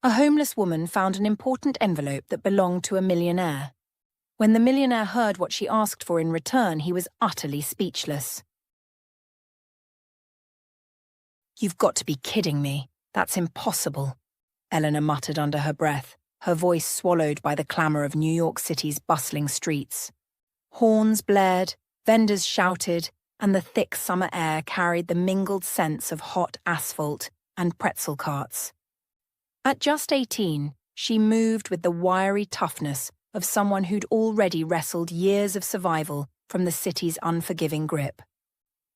A homeless woman found an important envelope that belonged to a millionaire. When the millionaire heard what she asked for in return, he was utterly speechless. "You've got to be kidding me. That's impossible," Eleanor muttered under her breath, her voice swallowed by the clamour of New York City's bustling streets. Horns blared, vendors shouted, and the thick summer air carried the mingled scents of hot asphalt and pretzel carts. At just 18, she moved with the wiry toughness of someone who'd already wrestled years of survival from the city's unforgiving grip.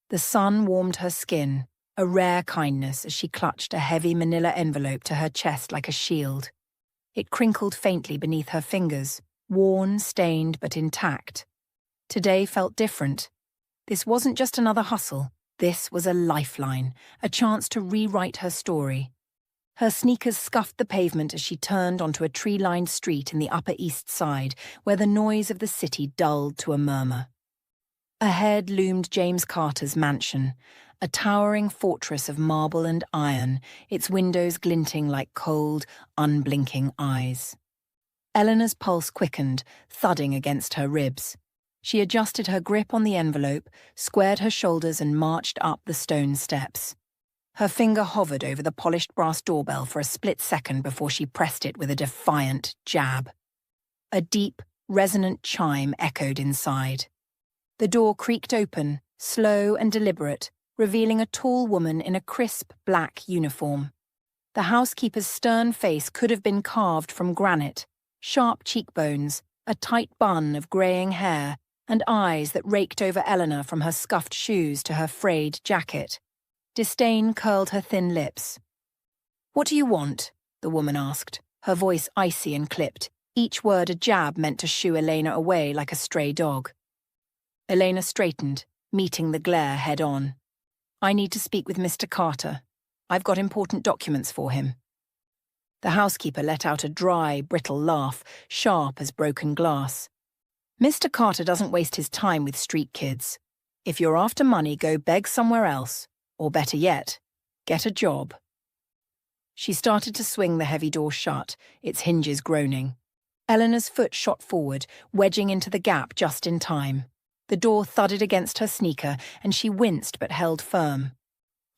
The sun warmed her skin, a rare kindness as she clutched a heavy manila envelope to her chest like a shield. It crinkled faintly beneath her fingers, worn, stained, but intact. Today felt different. This wasn't just another hustle. This was a lifeline, a chance to rewrite her story. Her sneakers scuffed the pavement as she turned onto a tree-lined street in the Upper East Side, where the noise of the city dulled to a murmur. Ahead loomed James Carter's mansion, a towering fortress of marble and iron, its windows glinting like cold, unblinking eyes. Eleanor's pulse quickened, thudding against her ribs. She adjusted her grip on the envelope, squared her shoulders and marched up the stone steps. Her finger hovered over the polished brass doorbell for a split second before she pressed it with a defiant jab. A deep, resonant chime echoed inside. The door creaked open, slow and deliberate, revealing a tall woman in a crisp black uniform. The housekeeper's stern face could have been carved from granite, sharp cheekbones, a tight bun of greying hair, and eyes that raked over Eleanor from her scuffed shoes to her frayed jacket. Disdain curled her thin lips. "What do you want?" the woman asked, her voice icy and clipped, each word a jab meant to shoo Elena away like a stray dog. Elena straightened, meeting the glare head-on. "I need to speak with Mr. Carter. I've got important documents for him." The housekeeper let out a dry, brittle laugh, sharp as broken glass. "Mr. Carter doesn't waste his time with street kids. If you're after money, go beg somewhere else. Or better yet, get a job." She started to swing the heavy door shut, its hinges groaning. Eleanor's foot shot forward, wedging into the gap just in time. The door thudded against her sneaker, and she winced but held firm.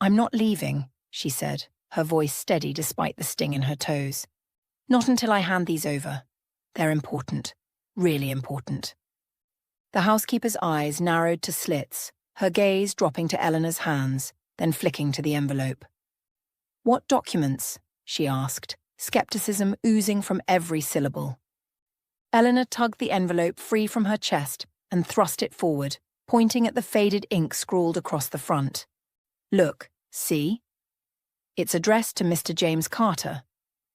"I'm not leaving," she said, her voice steady despite the sting in her toes. "Not until I hand these over. They're important, really important." The housekeeper's eyes narrowed to slits, her gaze dropping to Eleanor's hands, then flicking to the envelope. "What documents?" she asked, skepticism oozing from every syllable. Eleanor tugged the envelope free from her chest and thrust it forward, pointing at the faded ink scrawled across the front. "Look, see? It's addressed to Mr. James Carter.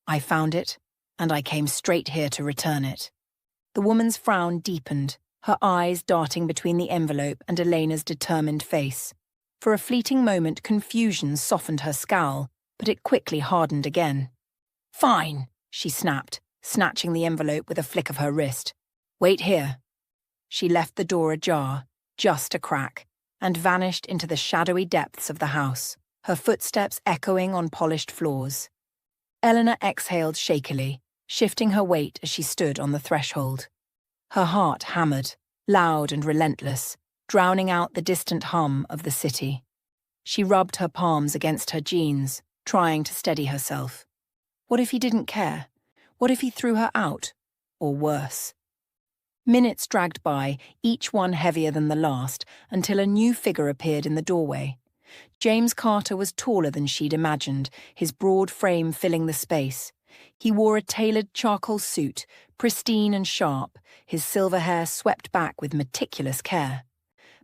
I found it, and I came straight here to return it." The woman's frown deepened, her eyes darting between the envelope and Elena's determined face. For a fleeting moment, confusion softened her scowl, but it quickly hardened again. "Fine," she snapped, snatching the envelope with a flick of her wrist. "Wait here." She left the door ajar, just a crack, and vanished into the shadowy depths of the house, her footsteps echoing on polished floors. Eleanor exhaled shakily, shifting her weight as she stood on the threshold. Her heart hammered, loud and relentless, drowning out the distant hum of the city. She rubbed her palms against her jeans, trying to steady herself. What if he didn't care? What if he threw her out? Or worse? Minutes dragged by, each one heavier than the last, until a new figure appeared in the doorway. James Carter was taller than she'd imagined, his broad frame filling the space. He wore a tailored charcoal suit, pristine and sharp, his silver hair swept back with meticulous care.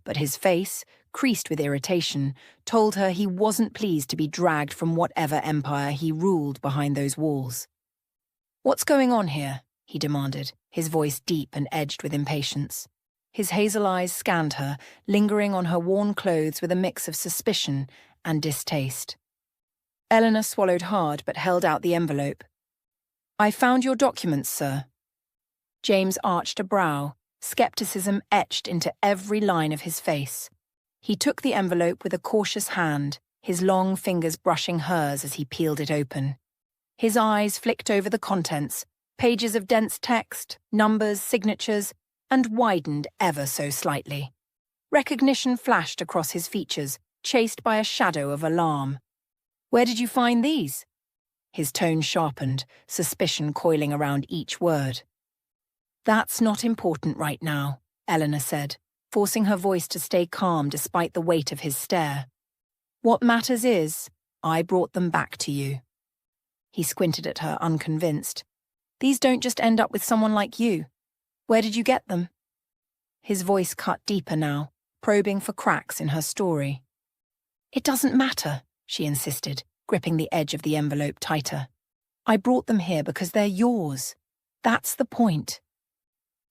But his face, creased with irritation, told her he wasn't pleased to be dragged from whatever empire he ruled behind those walls. "What's going on here?" he demanded, his voice deep and edged with impatience. His hazel eyes scanned her, lingering on her worn clothes with a mix of suspicion and distaste. Eleanor swallowed hard but held out the envelope. "I found your documents, sir." James arched a brow, skepticism etched into every line of his face. He took the envelope with a cautious hand, his long fingers brushing hers as he peeled it open. His eyes flicked over the contents, pages of dense text, numbers, signatures, and widened ever so slightly. Recognition flashed across his features, chased by a shadow of alarm. "Where did you find these?" His tone sharpened, suspicion coiling around each word. "That's not important right now," Eleanor said, forcing her voice to stay calm despite the weight of his stare. "What matters is, I brought them back to you." He squinted at her, unconvinced. "These don't just end up with someone like you. Where did you get them?" His voice cut deeper now, probing for cracks in her story. "It doesn't matter," she insisted, gripping the edge of the envelope tighter. "I brought them here because they're yours. That's the point."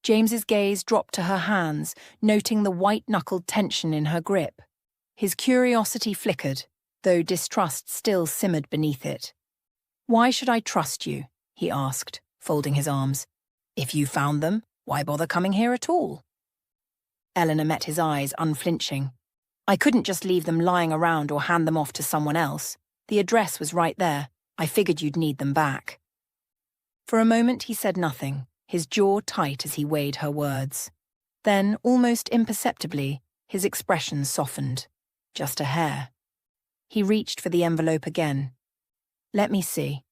James's gaze dropped to her hands, noting the white-knuckled tension in her grip. His curiosity flickered, though distrust still simmered beneath it. "Why should I trust you?" he asked, folding his arms. "If you found them, why bother coming here at all?" Eleanor met his eyes, unflinching. "I couldn't just leave them lying around or hand them off to someone else. The address was right there. I figured you'd need them back." For a moment he said nothing, his jaw tight as he weighed her words. Then, almost imperceptibly, his expression softened. Just a hair. He reached for the envelope again. "Let me see."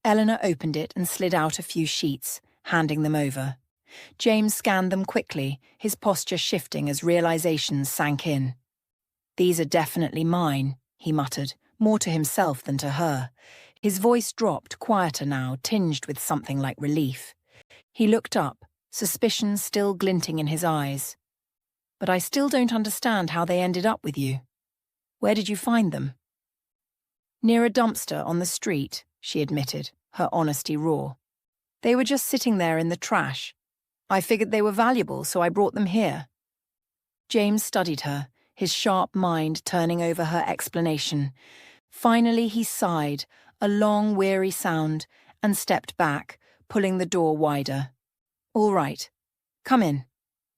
Eleanor opened it and slid out a few sheets, handing them over. James scanned them quickly, his posture shifting as realizations sank in. "These are definitely mine," he muttered, more to himself than to her. His voice dropped, quieter now, tinged with something like relief. He looked up, suspicion still glinting in his eyes. "But I still don't understand how they ended up with you. Where did you find them?" "Near a dumpster on the street," she admitted, her honesty raw. "They were just sitting there in the trash. I figured they were valuable, so I brought them here." James studied her, his sharp mind turning over her explanation. Finally he sighed, a long, weary sound, and stepped back, pulling the door wider. "All right. Come in.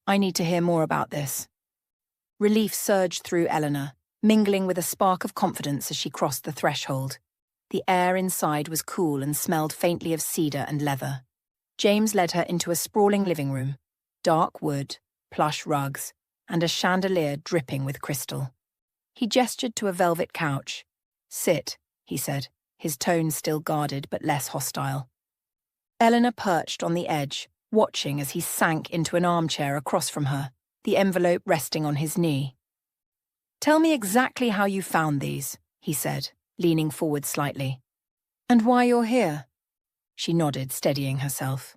I need to hear more about this." Relief surged through Eleanor, mingling with a spark of confidence as she crossed the threshold. The air inside was cool and smelled faintly of cedar and leather. James led her into a sprawling living room, dark wood, plush rugs, and a chandelier dripping with crystal. He gestured to a velvet couch. "Sit," he said, his tone still guarded but less hostile. Eleanor perched on the edge, watching as he sank into an armchair across from her, the envelope resting on his knee. "Tell me exactly how you found these," he said, leaning forward slightly. "And why you're here." She nodded, steadying herself.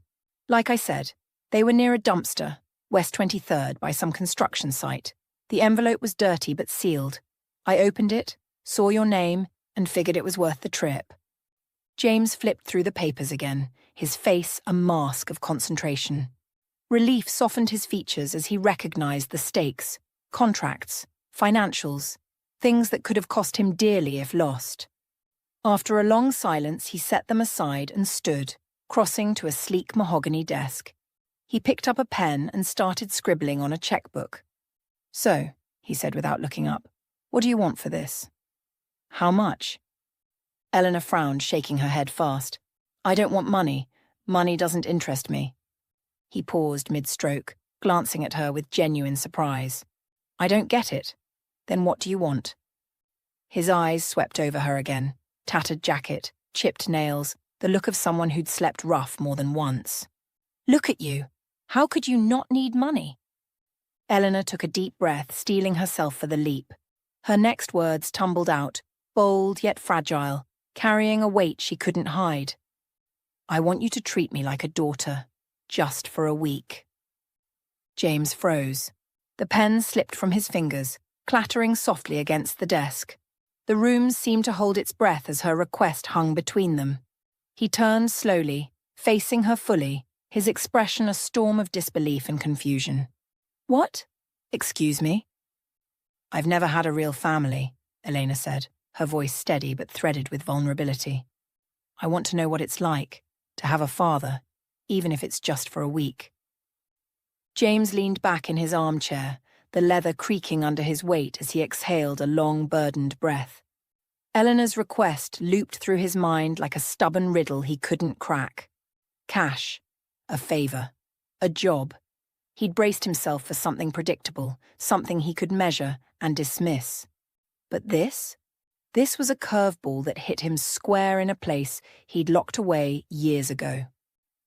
"Like I said, they were near a dumpster, West 23rd, by some construction site. The envelope was dirty but sealed. I opened it, saw your name, and figured it was worth the trip." James flipped through the papers again, his face a mask of concentration. Relief softened his features as he recognized the stakes, contracts, financials, things that could have cost him dearly if lost. After a long silence, he set them aside and stood, crossing to a sleek mahogany desk. He picked up a pen and started scribbling on a checkbook. "So," he said without looking up, "what do you want for this?" "How much?" Eleanor frowned, shaking her head fast. "I don't want money. Money doesn't interest me." He paused mid-stroke, glancing at her with genuine surprise. "I don't get it. Then what do you want?" His eyes swept over her again. Tattered jacket, chipped nails, the look of someone who'd slept rough more than once. "Look at you. How could you not need money?" Eleanor took a deep breath, steeling herself for the leap. Her next words tumbled out, bold yet fragile, carrying a weight she couldn't hide. "I want you to treat me like a daughter, just for a week." James froze. The pen slipped from his fingers, clattering softly against the desk. The room seemed to hold its breath as her request hung between them. He turned slowly, facing her fully, his expression a storm of disbelief and confusion. "What? Excuse me?" "I've never had a real family," Elena said, her voice steady but threaded with vulnerability. "I want to know what it's like, to have a father, even if it's just for a week." James leaned back in his armchair, the leather creaking under his weight as he exhaled a long, burdened breath. Eleanor's request looped through his mind like a stubborn riddle he couldn't crack. Cash, a favor, a job. He'd braced himself for something predictable, something he could measure and dismiss. But this? This was a curveball that hit him square in a place he'd locked away years ago.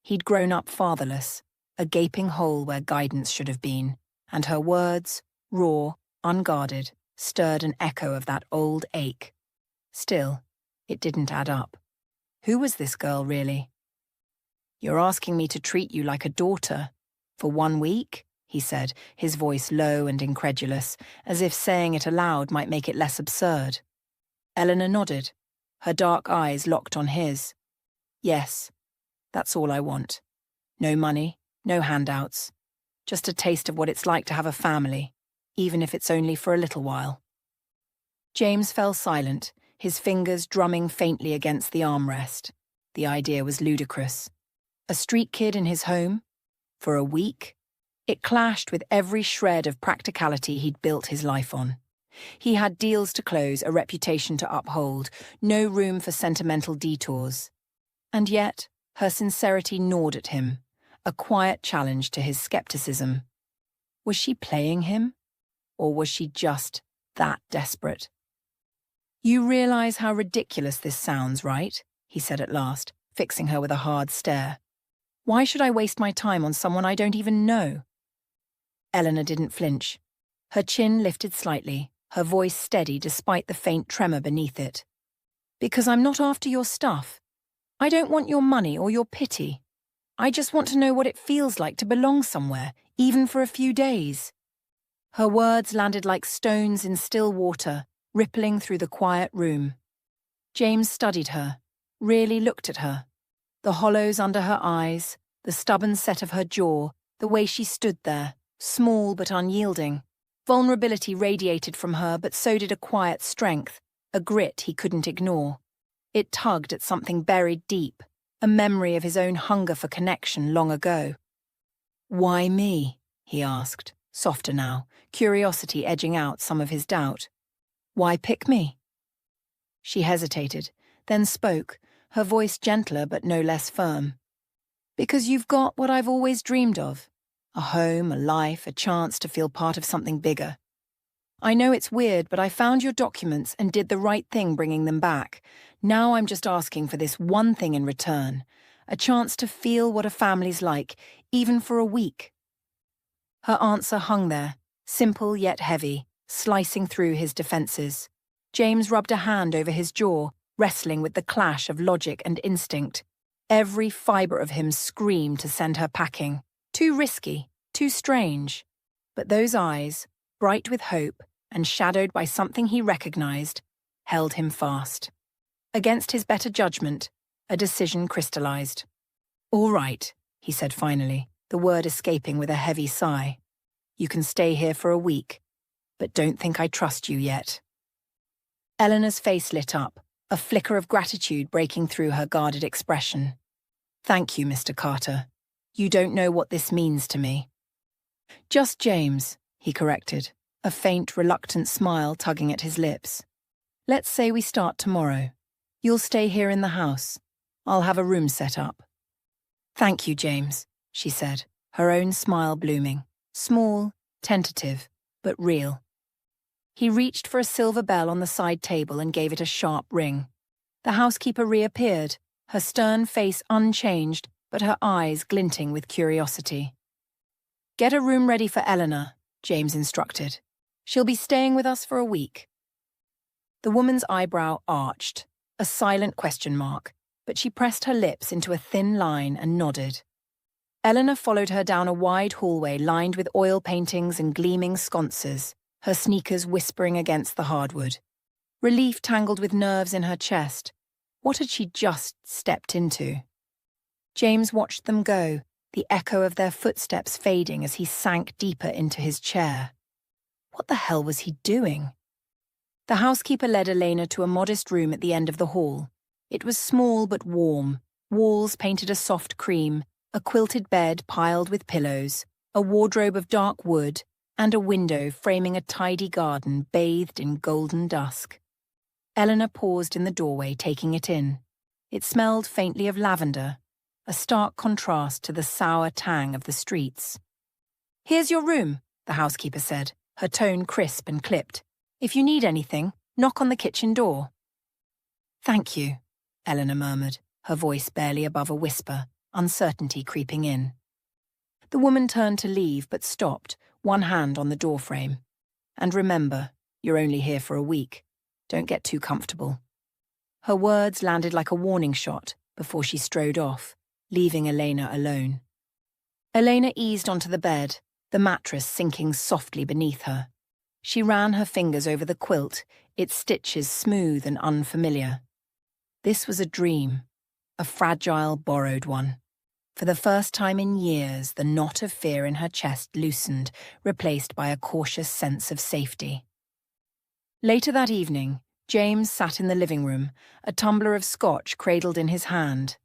He'd grown up fatherless, a gaping hole where guidance should have been, and her words, raw, unguarded, stirred an echo of that old ache. Still, it didn't add up. Who was this girl, really? "You're asking me to treat you like a daughter. For 1 week?" he said, his voice low and incredulous, as if saying it aloud might make it less absurd. Eleanor nodded, her dark eyes locked on his. "Yes, that's all I want. No money, no handouts. Just a taste of what it's like to have a family, even if it's only for a little while." James fell silent, his fingers drumming faintly against the armrest. The idea was ludicrous. A street kid in his home? For a week? It clashed with every shred of practicality he'd built his life on. He had deals to close, a reputation to uphold, no room for sentimental detours. And yet, her sincerity gnawed at him, a quiet challenge to his skepticism. Was she playing him? Or was she just that desperate? "You realize how ridiculous this sounds, right?" he said at last, fixing her with a hard stare. "Why should I waste my time on someone I don't even know?" Eleanor didn't flinch. Her chin lifted slightly, her voice steady despite the faint tremor beneath it. "Because I'm not after your stuff. I don't want your money or your pity. I just want to know what it feels like to belong somewhere, even for a few days." Her words landed like stones in still water, rippling through the quiet room. James studied her, really looked at her. The hollows under her eyes, the stubborn set of her jaw, the way she stood there, small but unyielding. Vulnerability radiated from her, but so did a quiet strength, a grit he couldn't ignore. It tugged at something buried deep, a memory of his own hunger for connection long ago. "Why me?" he asked, softer now, curiosity edging out some of his doubt. "Why pick me?" She hesitated, then spoke, her voice gentler but no less firm. "Because you've got what I've always dreamed of. A home, a life, a chance to feel part of something bigger. I know it's weird, but I found your documents and did the right thing bringing them back. Now I'm just asking for this one thing in return, a chance to feel what a family's like, even for a week." Her answer hung there, simple yet heavy, slicing through his defenses. James rubbed a hand over his jaw, wrestling with the clash of logic and instinct. Every fibre of him screamed to send her packing. Too risky, too strange. But those eyes, bright with hope and shadowed by something he recognized, held him fast. Against his better judgment, a decision crystallized. "All right," he said finally, the word escaping with a heavy sigh. "You can stay here for a week, but don't think I trust you yet." Eleanor's face lit up, a flicker of gratitude breaking through her guarded expression. "Thank you, Mr. Carter. You don't know what this means to me." "Just James," he corrected, a faint, reluctant smile tugging at his lips. "Let's say we start tomorrow. You'll stay here in the house. I'll have a room set up." "Thank you, James," she said, her own smile blooming. Small, tentative, but real. He reached for a silver bell on the side table and gave it a sharp ring. The housekeeper reappeared, her stern face unchanged, but her eyes glinting with curiosity. "Get a room ready for Eleanor," James instructed. "She'll be staying with us for a week." The woman's eyebrow arched, a silent question mark, but she pressed her lips into a thin line and nodded. Eleanor followed her down a wide hallway lined with oil paintings and gleaming sconces, her sneakers whispering against the hardwood. Relief tangled with nerves in her chest. What had she just stepped into? James watched them go, the echo of their footsteps fading as he sank deeper into his chair. What the hell was he doing? The housekeeper led Elena to a modest room at the end of the hall. It was small but warm, walls painted a soft cream, a quilted bed piled with pillows, a wardrobe of dark wood, and a window framing a tidy garden bathed in golden dusk. Eleanor paused in the doorway, taking it in. It smelled faintly of lavender, a stark contrast to the sour tang of the streets. "Here's your room," the housekeeper said, her tone crisp and clipped. "If you need anything, knock on the kitchen door." "Thank you," Eleanor murmured, her voice barely above a whisper, uncertainty creeping in. The woman turned to leave but stopped, one hand on the doorframe. "And remember, you're only here for a week. Don't get too comfortable." Her words landed like a warning shot before she strode off, leaving Elena alone. Elena eased onto the bed, the mattress sinking softly beneath her. She ran her fingers over the quilt, its stitches smooth and unfamiliar. This was a dream, a fragile, borrowed one. For the first time in years, the knot of fear in her chest loosened, replaced by a cautious sense of safety. Later that evening, James sat in the living room, a tumbler of scotch cradled in his hand.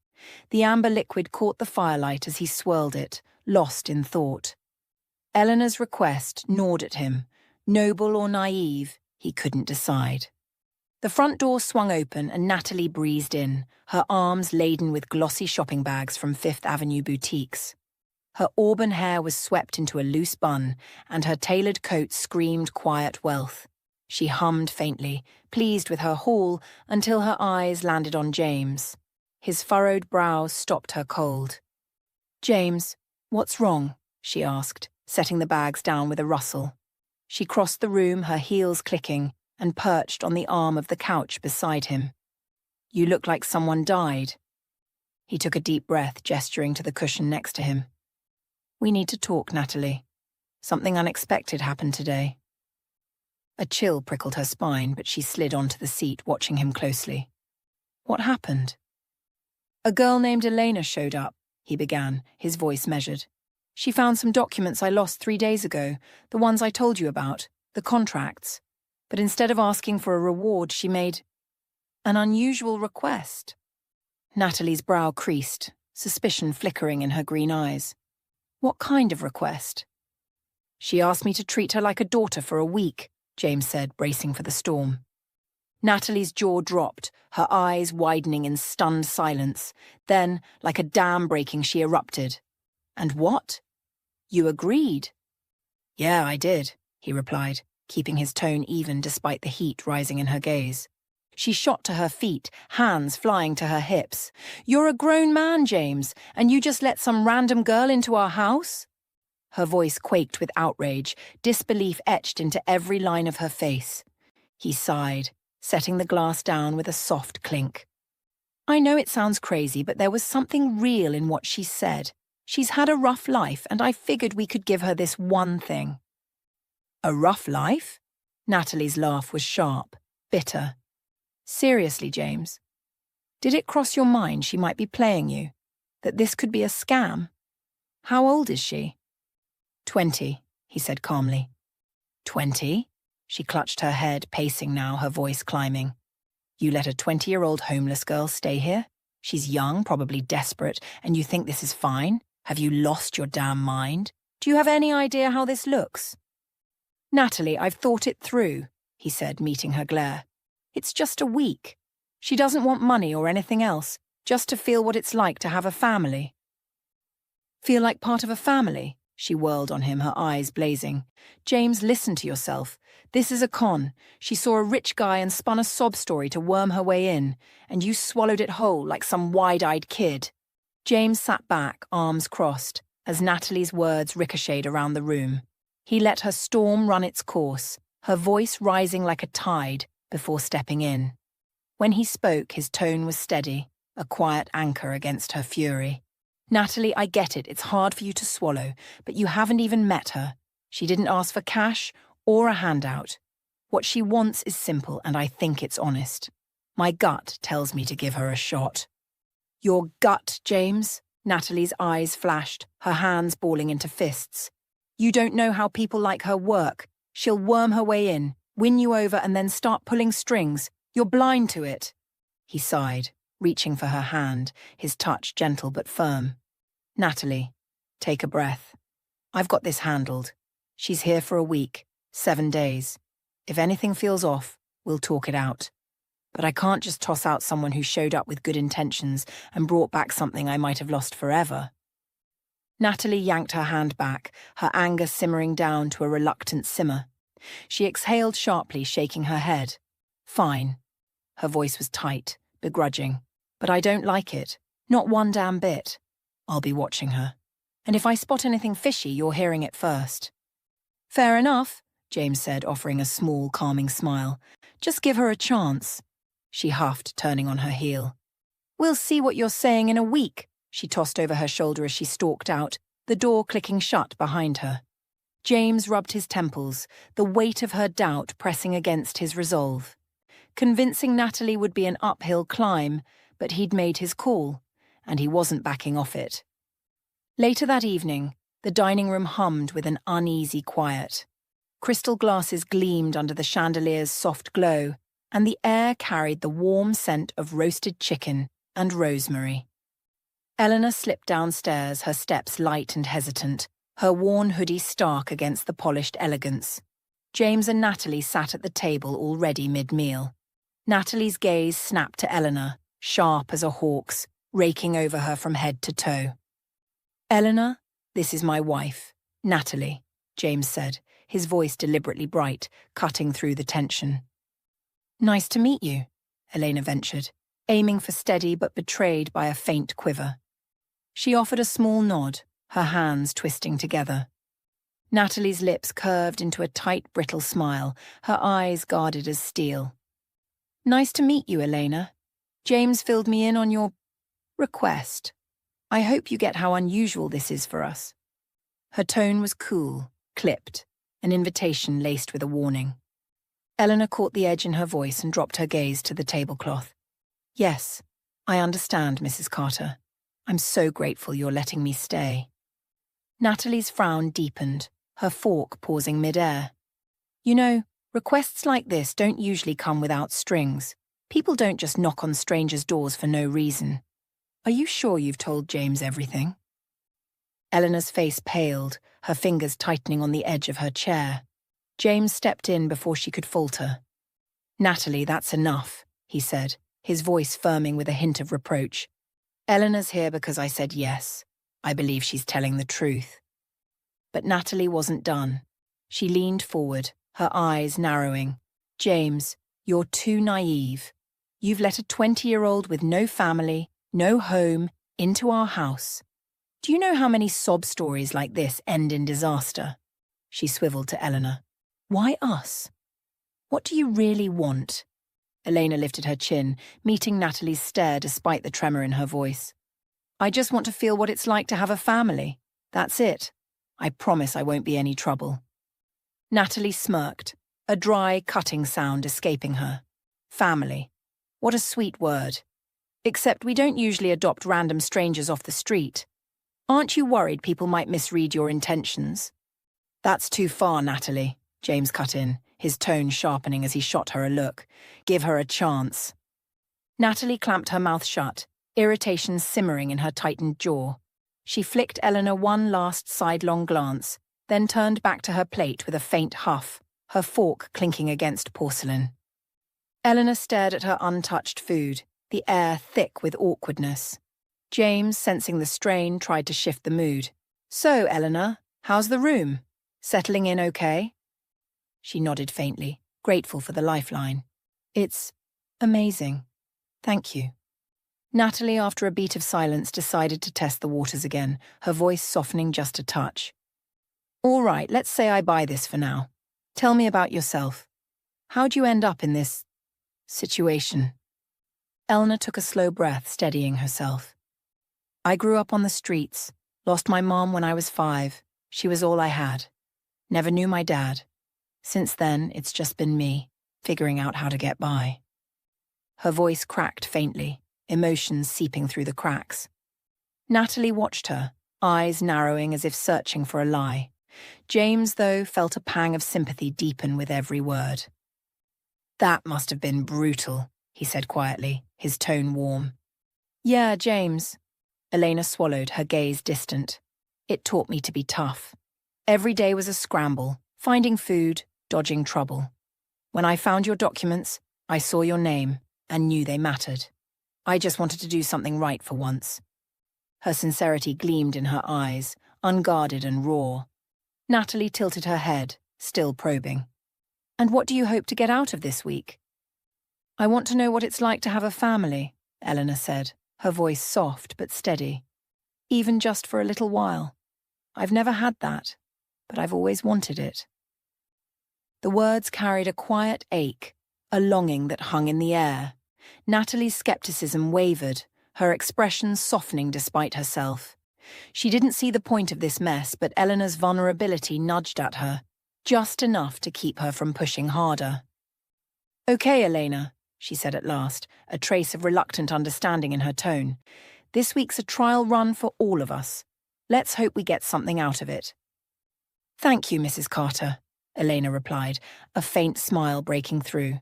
The amber liquid caught the firelight as he swirled it, lost in thought. Eleanor's request gnawed at him. Noble or naive, he couldn't decide. The front door swung open and Natalie breezed in, her arms laden with glossy shopping bags from Fifth Avenue boutiques. Her auburn hair was swept into a loose bun, and her tailored coat screamed quiet wealth. She hummed faintly, pleased with her haul, until her eyes landed on James. His furrowed brows stopped her cold. "James, what's wrong?" she asked, setting the bags down with a rustle. She crossed the room, her heels clicking, and perched on the arm of the couch beside him. "You look like someone died." He took a deep breath, gesturing to the cushion next to him. "We need to talk, Natalie. Something unexpected happened today." A chill prickled her spine, but she slid onto the seat, watching him closely. "What happened?" "A girl named Elena showed up," he began, his voice measured. "She found some documents I lost 3 days ago, the ones I told you about, the contracts. But instead of asking for a reward, she made an unusual request." Natalie's brow creased, suspicion flickering in her green eyes. "What kind of request?" "She asked me to treat her like a daughter for a week," James said, bracing for the storm. Natalie's jaw dropped, her eyes widening in stunned silence. Then, like a dam breaking, she erupted. "And what? You agreed?" "Yeah, I did," he replied, keeping his tone even despite the heat rising in her gaze. She shot to her feet, hands flying to her hips. "You're a grown man, James, and you just let some random girl into our house?" Her voice quaked with outrage, disbelief etched into every line of her face. He sighed, setting the glass down with a soft clink. "I know it sounds crazy, but there was something real in what she said. She's had a rough life, and I figured we could give her this one thing." "A rough life?" Natalie's laugh was sharp, bitter. "Seriously, James, did it cross your mind she might be playing you? That this could be a scam? How old is she?" 20, he said calmly. 20? She clutched her head, pacing now, her voice climbing. "You let a 20-year-old homeless girl stay here? She's young, probably desperate, and you think this is fine? Have you lost your damn mind? Do you have any idea how this looks?" "Natalie, I've thought it through," he said, meeting her glare. "It's just a week. She doesn't want money or anything else, just to feel what it's like to have a family." "Feel like part of a family?" She whirled on him, her eyes blazing. "James, listen to yourself. This is a con. She saw a rich guy and spun a sob story to worm her way in, and you swallowed it whole like some wide-eyed kid." James sat back, arms crossed, as Natalie's words ricocheted around the room. He let her storm run its course, her voice rising like a tide before stepping in. When he spoke, his tone was steady, a quiet anchor against her fury. "Natalie, I get it. It's hard for you to swallow, but you haven't even met her. She didn't ask for cash or a handout. What she wants is simple, and I think it's honest. My gut tells me to give her a shot." "Your gut, James?" Natalie's eyes flashed, her hands balling into fists. "You don't know how people like her work. She'll worm her way in, win you over, and then start pulling strings. You're blind to it." He sighed, reaching for her hand, his touch gentle but firm. "Natalie, take a breath. I've got this handled. She's here for a week, 7 days. If anything feels off, we'll talk it out." but I can't just toss out someone who showed up with good intentions and brought back something I might have lost forever. Natalie yanked her hand back, her anger simmering down to a reluctant simmer. She exhaled sharply, shaking her head. Fine. Her voice was tight, begrudging. But I don't like it. Not one damn bit. I'll be watching her. And if I spot anything fishy, you're hearing it first. Fair enough, James said, offering a small, calming smile. Just give her a chance. She huffed, turning on her heel. We'll see what you're saying in a week, she tossed over her shoulder as she stalked out, the door clicking shut behind her. James rubbed his temples, the weight of her doubt pressing against his resolve. Convincing Natalie would be an uphill climb, but he'd made his call, and he wasn't backing off it. Later that evening, the dining room hummed with an uneasy quiet. Crystal glasses gleamed under the chandelier's soft glow, and the air carried the warm scent of roasted chicken and rosemary. Eleanor slipped downstairs, her steps light and hesitant, her worn hoodie stark against the polished elegance. James and Natalie sat at the table already mid-meal. Natalie's gaze snapped to Eleanor, sharp as a hawk's, raking over her from head to toe. Eleanor, this is my wife, Natalie, James said, his voice deliberately bright, cutting through the tension. Nice to meet you, Elena ventured, aiming for steady but betrayed by a faint quiver. She offered a small nod, her hands twisting together. Natalie's lips curved into a tight, brittle smile, her eyes guarded as steel. Nice to meet you, Elena. James filled me in on your request. I hope you get how unusual this is for us. Her tone was cool, clipped, an invitation laced with a warning. Eleanor caught the edge in her voice and dropped her gaze to the tablecloth. Yes, I understand, Mrs. Carter. I'm so grateful you're letting me stay. Natalie's frown deepened, her fork pausing mid-air. You know, requests like this don't usually come without strings. People don't just knock on strangers' doors for no reason. Are you sure you've told James everything? Eleanor's face paled, her fingers tightening on the edge of her chair. James stepped in before she could falter. Natalie, that's enough, he said, his voice firming with a hint of reproach. Eleanor's here because I said yes. I believe she's telling the truth. But Natalie wasn't done. She leaned forward, her eyes narrowing. James, you're too naive. You've let a 20-year-old with no family, no home, into our house. Do you know how many sob stories like this end in disaster? She swiveled to Eleanor. Why us? What do you really want? Elena lifted her chin, meeting Natalie's stare despite the tremor in her voice. I just want to feel what it's like to have a family. That's it. I promise I won't be any trouble. Natalie smirked, a dry, cutting sound escaping her. Family. What a sweet word. Except we don't usually adopt random strangers off the street. Aren't you worried people might misread your intentions? That's too far, Natalie, James cut in, his tone sharpening as he shot her a look. Give her a chance. Natalie clamped her mouth shut, irritation simmering in her tightened jaw. She flicked Eleanor one last sidelong glance, then turned back to her plate with a faint huff, her fork clinking against porcelain. Eleanor stared at her untouched food, the air thick with awkwardness. James, sensing the strain, tried to shift the mood. So, Eleanor, how's the room? Settling in okay? She nodded faintly, grateful for the lifeline. It's amazing. Thank you. Natalie, after a beat of silence, decided to test the waters again, her voice softening just a touch. All right, let's say I buy this for now. Tell me about yourself. How'd you end up in this situation? Eleanor took a slow breath, steadying herself. I grew up on the streets, lost my mom when I was 5. She was all I had. Never knew my dad. Since then, it's just been me, figuring out how to get by. Her voice cracked faintly, emotions seeping through the cracks. Natalie watched her, eyes narrowing as if searching for a lie. James, though, felt a pang of sympathy deepen with every word. That must have been brutal, he said quietly, his tone warm. Yeah, James. Elena swallowed, her gaze distant. It taught me to be tough. Every day was a scramble, finding food, dodging trouble. When I found your documents, I saw your name, and knew they mattered. I just wanted to do something right for once. Her sincerity gleamed in her eyes, unguarded and raw. Natalie tilted her head, still probing. And what do you hope to get out of this week? I want to know what it's like to have a family, Eleanor said, her voice soft but steady. Even just for a little while. I've never had that, but I've always wanted it. The words carried a quiet ache, a longing that hung in the air. Natalie's skepticism wavered, her expression softening despite herself. She didn't see the point of this mess, but Eleanor's vulnerability nudged at her, just enough to keep her from pushing harder. Okay, Elena, she said at last, a trace of reluctant understanding in her tone. This week's a trial run for all of us. Let's hope we get something out of it. Thank you, Mrs. Carter, Elena replied, a faint smile breaking through.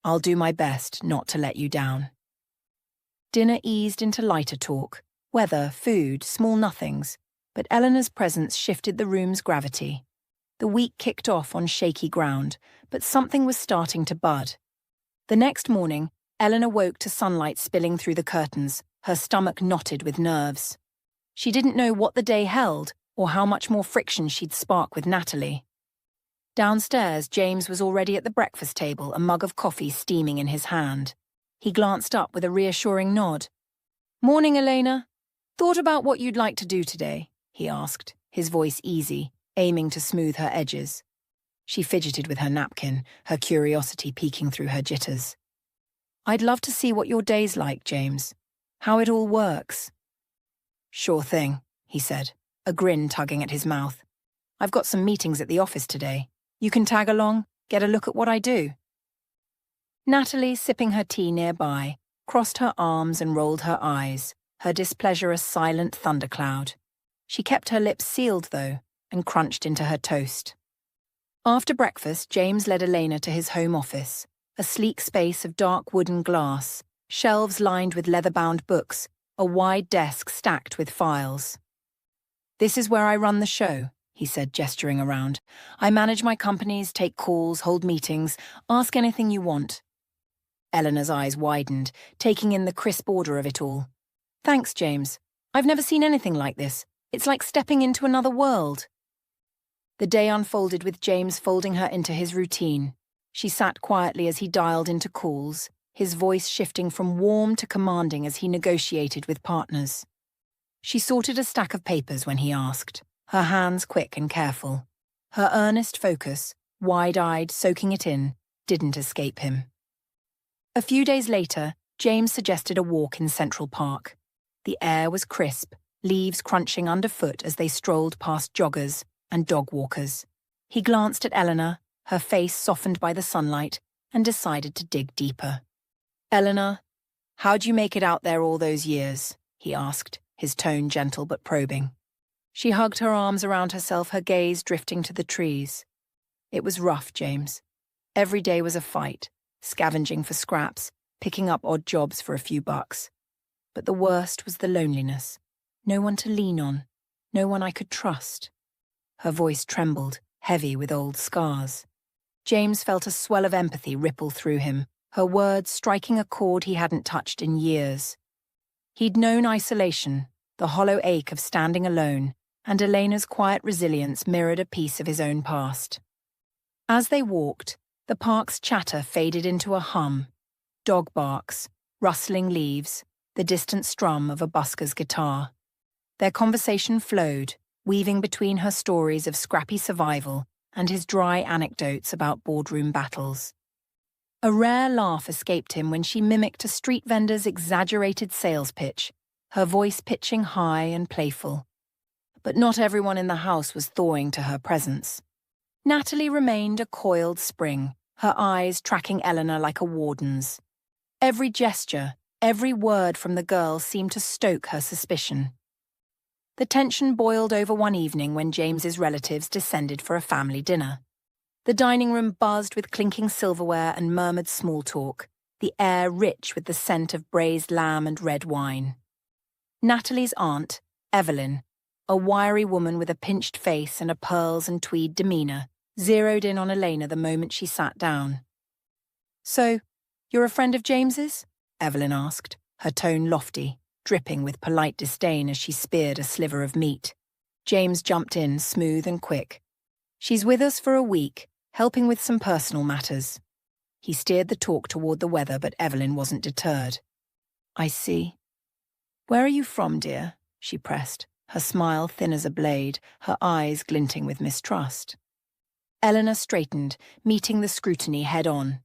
I'll do my best not to let you down. Dinner eased into lighter talk, weather, food, small nothings, but Eleanor's presence shifted the room's gravity. The week kicked off on shaky ground, but something was starting to bud. The next morning, Eleanor woke to sunlight spilling through the curtains, her stomach knotted with nerves. She didn't know what the day held or how much more friction she'd spark with Natalie. Downstairs, James was already at the breakfast table, a mug of coffee steaming in his hand. He glanced up with a reassuring nod. Morning, Elena. Thought about what you'd like to do today, he asked, his voice easy, aiming to smooth her edges. She fidgeted with her napkin, her curiosity peeking through her jitters. I'd love to see what your day's like, James. How it all works. Sure thing, he said, a grin tugging at his mouth. I've got some meetings at the office today. You can tag along, get a look at what I do. Natalie, sipping her tea nearby, crossed her arms and rolled her eyes, her displeasure a silent thundercloud. She kept her lips sealed, though, and crunched into her toast. After breakfast, James led Elena to his home office, a sleek space of dark wooden glass, shelves lined with leather-bound books, a wide desk stacked with files. This is where I run the show, he said, gesturing around. I manage my companies, take calls, hold meetings, ask anything you want. Eleanor's eyes widened, taking in the crisp order of it all. Thanks, James. I've never seen anything like this. It's like stepping into another world. The day unfolded with James folding her into his routine. She sat quietly as he dialed into calls, his voice shifting from warm to commanding as he negotiated with partners. She sorted a stack of papers when he asked, her hands quick and careful. Her earnest focus, wide-eyed, soaking it in, didn't escape him. A few days later, James suggested a walk in Central Park. The air was crisp, leaves crunching underfoot as they strolled past joggers and dog walkers. He glanced at Eleanor, her face softened by the sunlight, and decided to dig deeper. Eleanor, how'd you make it out there all those years? He asked, his tone gentle but probing. She hugged her arms around herself, her gaze drifting to the trees. It was rough, James. Every day was a fight, scavenging for scraps, picking up odd jobs for a few bucks. But the worst was the loneliness. No one to lean on, no one I could trust. Her voice trembled, heavy with old scars. James felt a swell of empathy ripple through him, her words striking a chord he hadn't touched in years. He'd known isolation, the hollow ache of standing alone, and Elena's quiet resilience mirrored a piece of his own past. As they walked, the park's chatter faded into a hum. Dog barks, rustling leaves, the distant strum of a busker's guitar. Their conversation flowed, weaving between her stories of scrappy survival and his dry anecdotes about boardroom battles. A rare laugh escaped him when she mimicked a street vendor's exaggerated sales pitch, her voice pitching high and playful. But not everyone in the house was thawing to her presence. Natalie remained a coiled spring, her eyes tracking Eleanor like a warden's. Every gesture, every word from the girl seemed to stoke her suspicion. The tension boiled over one evening when James's relatives descended for a family dinner. The dining room buzzed with clinking silverware and murmured small talk, the air rich with the scent of braised lamb and red wine. Natalie's aunt, Evelyn, a wiry woman with a pinched face and a pearls and tweed demeanour, zeroed in on Elena the moment she sat down. So, You're a friend of James's? Evelyn asked, her tone lofty, dripping with polite disdain as she speared a sliver of meat. James jumped in, smooth and quick. She's with us for a week, helping with some personal matters. He steered the talk toward the weather, but Evelyn wasn't deterred. I see. Where are you from, dear? She pressed, her smile thin as a blade, her eyes glinting with mistrust. Eleanor straightened, meeting the scrutiny head-on.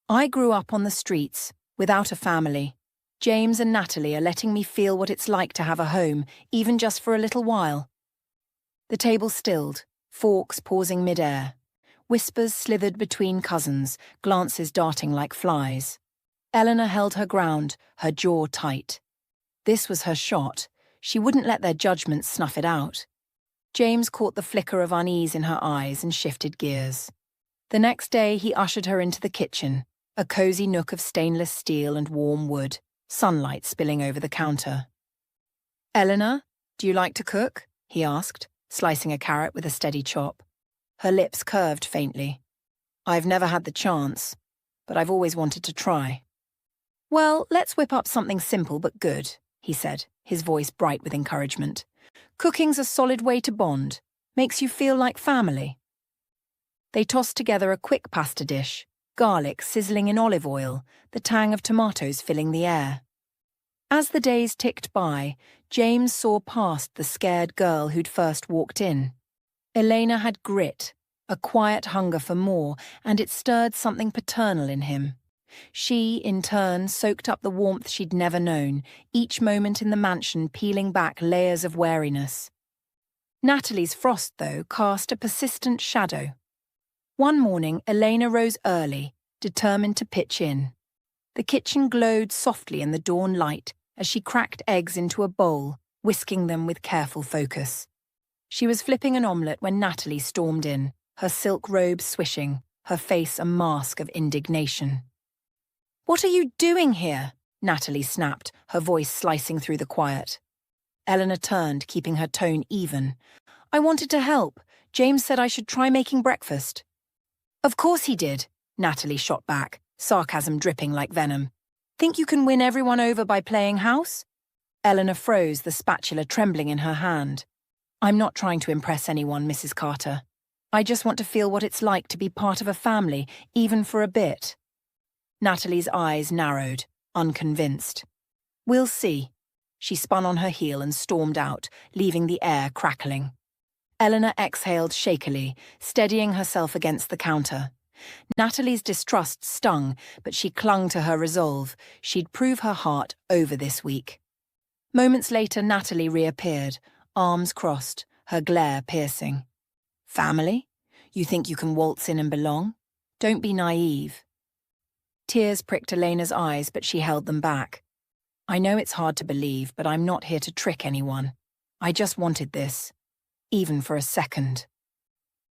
I grew up on the streets, without a family. James and Natalie are letting me feel what it's like to have a home, even just for a little while. The table stilled, forks pausing mid-air. Whispers slithered between cousins, glances darting like flies. Eleanor held her ground, her jaw tight. This was her shot. She wouldn't let their judgments snuff it out. James caught the flicker of unease in her eyes and shifted gears. The next day he ushered her into the kitchen, a cozy nook of stainless steel and warm wood, sunlight spilling over the counter. Eleanor, do you like to cook? He asked, slicing a carrot with a steady chop. Her lips curved faintly. I've never had the chance, but I've always wanted to try. Well, let's whip up something simple but good, he said, his voice bright with encouragement. Cooking's a solid way to bond, makes you feel like family. They tossed together a quick pasta dish, garlic sizzling in olive oil, the tang of tomatoes filling the air. As the days ticked by, James saw past the scared girl who'd first walked in. Elena had grit, a quiet hunger for more, and it stirred something paternal in him. She, in turn, soaked up the warmth she'd never known, each moment in the mansion peeling back layers of wariness. Natalie's frost, though, cast a persistent shadow. One morning, Elena rose early, determined to pitch in. The kitchen glowed softly in the dawn light as she cracked eggs into a bowl, whisking them with careful focus. She was flipping an omelette when Natalie stormed in, her silk robe swishing, her face a mask of indignation. "What are you doing here?" Natalie snapped, her voice slicing through the quiet. Eleanor turned, keeping her tone even. "I wanted to help. James said I should try making breakfast." "Of course he did," Natalie shot back, sarcasm dripping like venom. "Think you can win everyone over by playing house?" Eleanor froze, the spatula trembling in her hand. "I'm not trying to impress anyone, Mrs. Carter. I just want to feel what it's like to be part of a family, even for a bit." Natalie's eyes narrowed, unconvinced. "We'll see." She spun on her heel and stormed out, leaving the air crackling. Eleanor exhaled shakily, steadying herself against the counter. Natalie's distrust stung, but she clung to her resolve. She'd prove her heart over this week. Moments later, Natalie reappeared, arms crossed, her glare piercing. "Family? You think you can waltz in and belong? Don't be naive." Tears pricked Elena's eyes, but she held them back. "I know it's hard to believe, but I'm not here to trick anyone. I just wanted this, even for a second."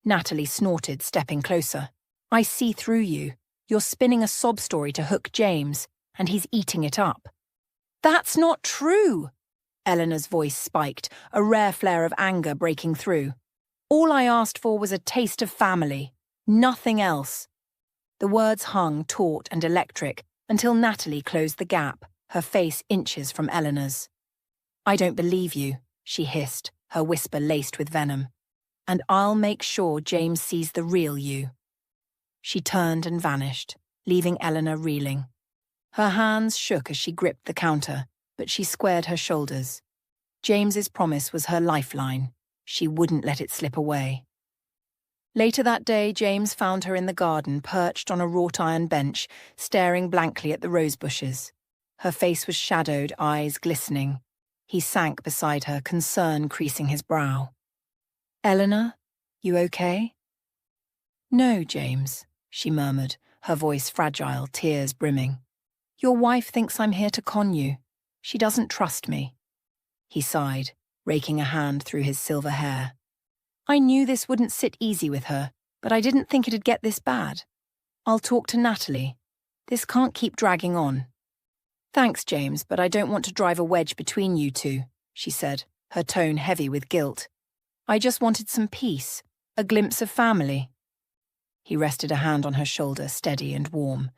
Natalie snorted, stepping closer. "I see through you. You're spinning a sob story to hook James, and he's eating it up." "That's not true!" Eleanor's voice spiked, a rare flare of anger breaking through. "All I asked for was a taste of family. Nothing else." The words hung taut and electric until Natalie closed the gap, her face inches from Eleanor's. "I don't believe you," she hissed, her whisper laced with venom. "And I'll make sure James sees the real you." She turned and vanished, leaving Eleanor reeling. Her hands shook as she gripped the counter, but she squared her shoulders. James's promise was her lifeline. She wouldn't let it slip away. Later that day, James found her in the garden, perched on a wrought-iron bench, staring blankly at the rose bushes. Her face was shadowed, eyes glistening. He sank beside her, concern creasing his brow. "Eleanor, you okay?" "No, James," she murmured, her voice fragile, tears brimming. "Your wife thinks I'm here to con you. She doesn't trust me." He sighed, raking a hand through his silver hair. "I knew this wouldn't sit easy with her, but I didn't think it'd get this bad. I'll talk to Natalie. This can't keep dragging on." "Thanks, James, but I don't want to drive a wedge between you two," she said, her tone heavy with guilt. "I just wanted some peace, a glimpse of family." He rested a hand on her shoulder, steady and warm.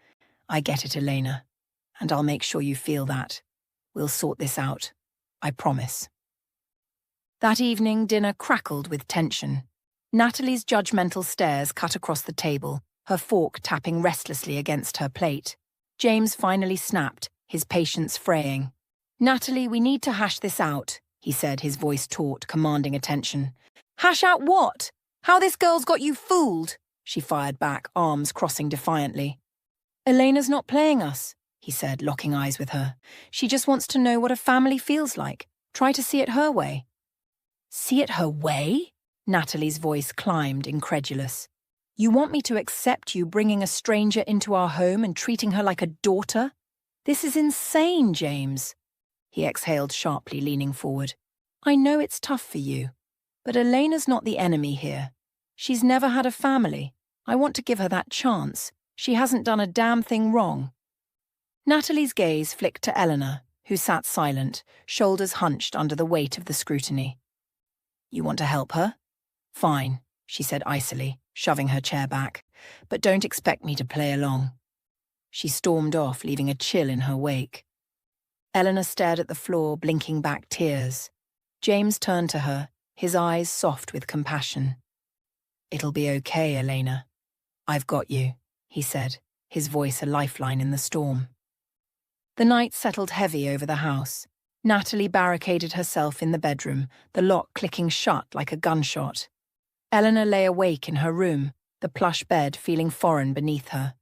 I get it, Elena. And I'll make sure you feel that. We'll sort this out. I promise. That evening, dinner crackled with tension. Natalie's judgmental stares cut across the table, her fork tapping restlessly against her plate. James finally snapped, his patience fraying. "Natalie, we need to hash this out," he said, his voice taut, commanding attention. "Hash out what? How this girl's got you fooled?" she fired back, arms crossing defiantly. "Elena's not playing us," he said, locking eyes with her. "She just wants to know what a family feels like. Try to see it her way." "See it her way?" Natalie's voice climbed, incredulous. "You want me to accept you bringing a stranger into our home and treating her like a daughter? This is insane, James." He exhaled sharply, leaning forward. "I know it's tough for you, but Elena's not the enemy here. She's never had a family. I want to give her that chance. She hasn't done a damn thing wrong." Natalie's gaze flicked to Eleanor, who sat silent, shoulders hunched under the weight of the scrutiny. "You want to help her? Fine," she said icily, shoving her chair back. "But don't expect me to play along." She stormed off, leaving a chill in her wake. Eleanor stared at the floor, blinking back tears. James turned to her, his eyes soft with compassion. "It'll be okay, Elena. I've got you," he said, his voice a lifeline in the storm. The night settled heavy over the house. Natalie barricaded herself in the bedroom, the lock clicking shut like a gunshot. Eleanor lay awake in her room, the plush bed feeling foreign beneath her.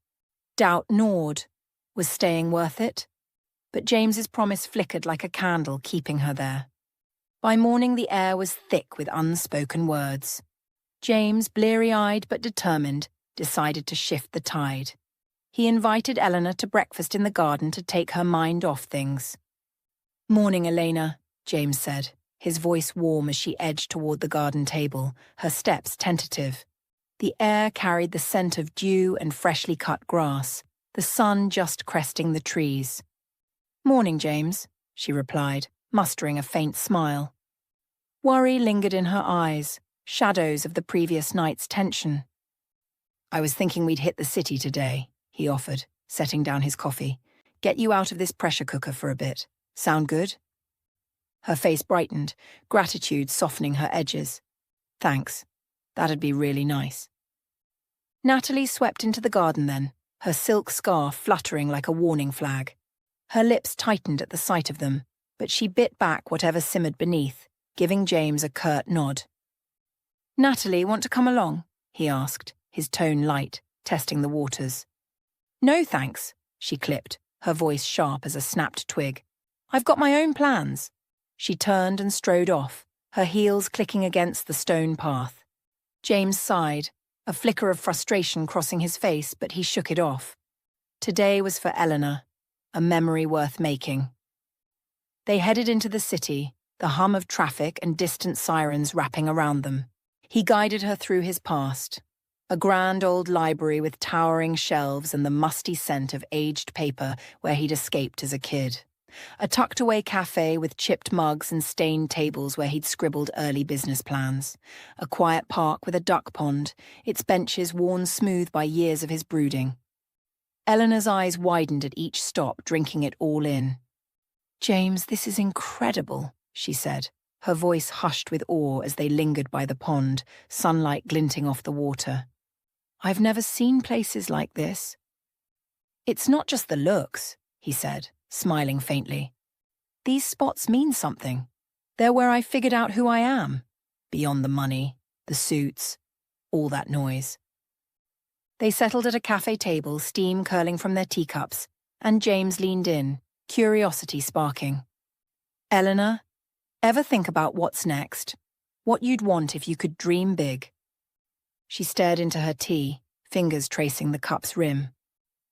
Doubt gnawed. Was staying worth it? But James's promise flickered like a candle, keeping her there. By morning, the air was thick with unspoken words. James, bleary-eyed but determined, decided to shift the tide. He invited Eleanor to breakfast in the garden to take her mind off things. "Morning, Elena," James said, his voice warm as she edged toward the garden table, her steps tentative. The air carried the scent of dew and freshly cut grass, the sun just cresting the trees. "Morning, James," she replied, mustering a faint smile. Worry lingered in her eyes, shadows of the previous night's tension. "I was thinking we'd hit the city today," he offered, setting down his coffee. "Get you out of this pressure cooker for a bit. Sound good?" Her face brightened, gratitude softening her edges. "Thanks. That'd be really nice." Natalie swept into the garden then, her silk scarf fluttering like a warning flag. Her lips tightened at the sight of them, but she bit back whatever simmered beneath, giving James a curt nod. "Natalie, want to come along?" he asked, his tone light, testing the waters. "No thanks," she clipped, her voice sharp as a snapped twig. "I've got my own plans." She turned and strode off, her heels clicking against the stone path. James sighed, a flicker of frustration crossing his face, but he shook it off. Today was for Eleanor, a memory worth making. They headed into the city, the hum of traffic and distant sirens wrapping around them. He guided her through his past. A grand old library with towering shelves and the musty scent of aged paper where he'd escaped as a kid. A tucked-away cafe with chipped mugs and stained tables where he'd scribbled early business plans. A quiet park with a duck pond, its benches worn smooth by years of his brooding. Eleanor's eyes widened at each stop, drinking it all in. "James, this is incredible," she said, her voice hushed with awe as they lingered by the pond, sunlight glinting off the water. "I've never seen places like this." "It's not just the looks," he said, smiling faintly. "These spots mean something. They're where I figured out who I am, beyond the money, the suits, all that noise." They settled at a cafe table, steam curling from their teacups, and James leaned in, curiosity sparking. "Eleanor, ever think about what's next? What you'd want if you could dream big?" She stared into her tea, fingers tracing the cup's rim.